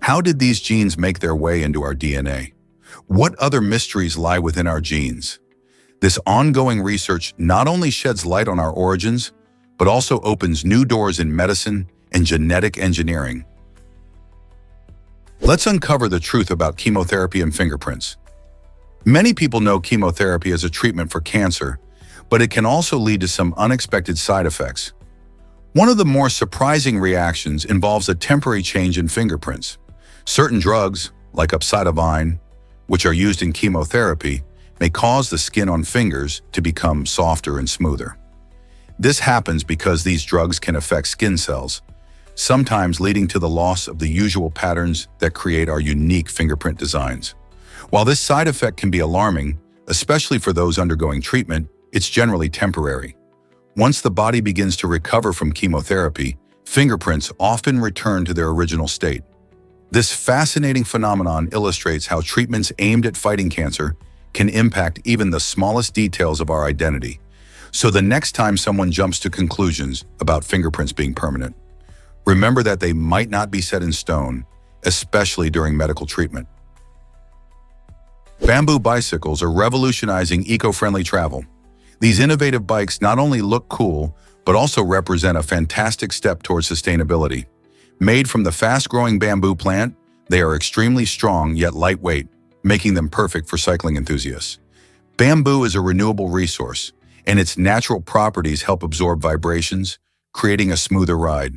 A: How did these genes make their way into our DNA? What other mysteries lie within our genes? This ongoing research not only sheds light on our origins, but also opens new doors in medicine and genetic engineering. Let's uncover the truth about chemotherapy and fingerprints. Many people know chemotherapy as a treatment for cancer, but it can also lead to some unexpected side effects. One of the more surprising reactions involves a temporary change in fingerprints. Certain drugs, like upsidovine, which are used in chemotherapy, may cause the skin on fingers to become softer and smoother. This happens because these drugs can affect skin cells, sometimes leading to the loss of the usual patterns that create our unique fingerprint designs. While this side effect can be alarming, especially for those undergoing treatment, it's generally temporary. Once the body begins to recover from chemotherapy, fingerprints often return to their original state. This fascinating phenomenon illustrates how treatments aimed at fighting cancer can impact even the smallest details of our identity. So the next time someone jumps to conclusions about fingerprints being permanent, remember that they might not be set in stone, especially during medical treatment. Bamboo bicycles are revolutionizing eco-friendly travel. These innovative bikes not only look cool, but also represent a fantastic step towards sustainability. Made from the fast-growing bamboo plant, they are extremely strong yet lightweight, making them perfect for cycling enthusiasts. Bamboo is a renewable resource, and its natural properties help absorb vibrations, creating a smoother ride.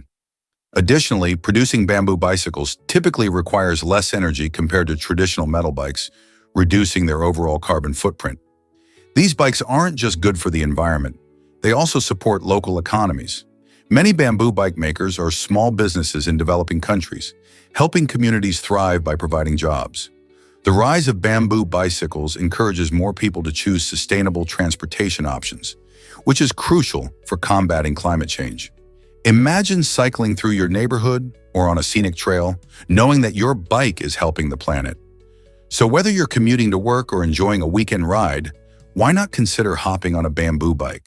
A: Additionally, producing bamboo bicycles typically requires less energy compared to traditional metal bikes, reducing their overall carbon footprint. These bikes aren't just good for the environment, they also support local economies. Many bamboo bike makers are small businesses in developing countries, helping communities thrive by providing jobs. The rise of bamboo bicycles encourages more people to choose sustainable transportation options, which is crucial for combating climate change. Imagine cycling through your neighborhood or on a scenic trail, knowing that your bike is helping the planet. So whether you're commuting to work or enjoying a weekend ride, why not consider hopping on a bamboo bike?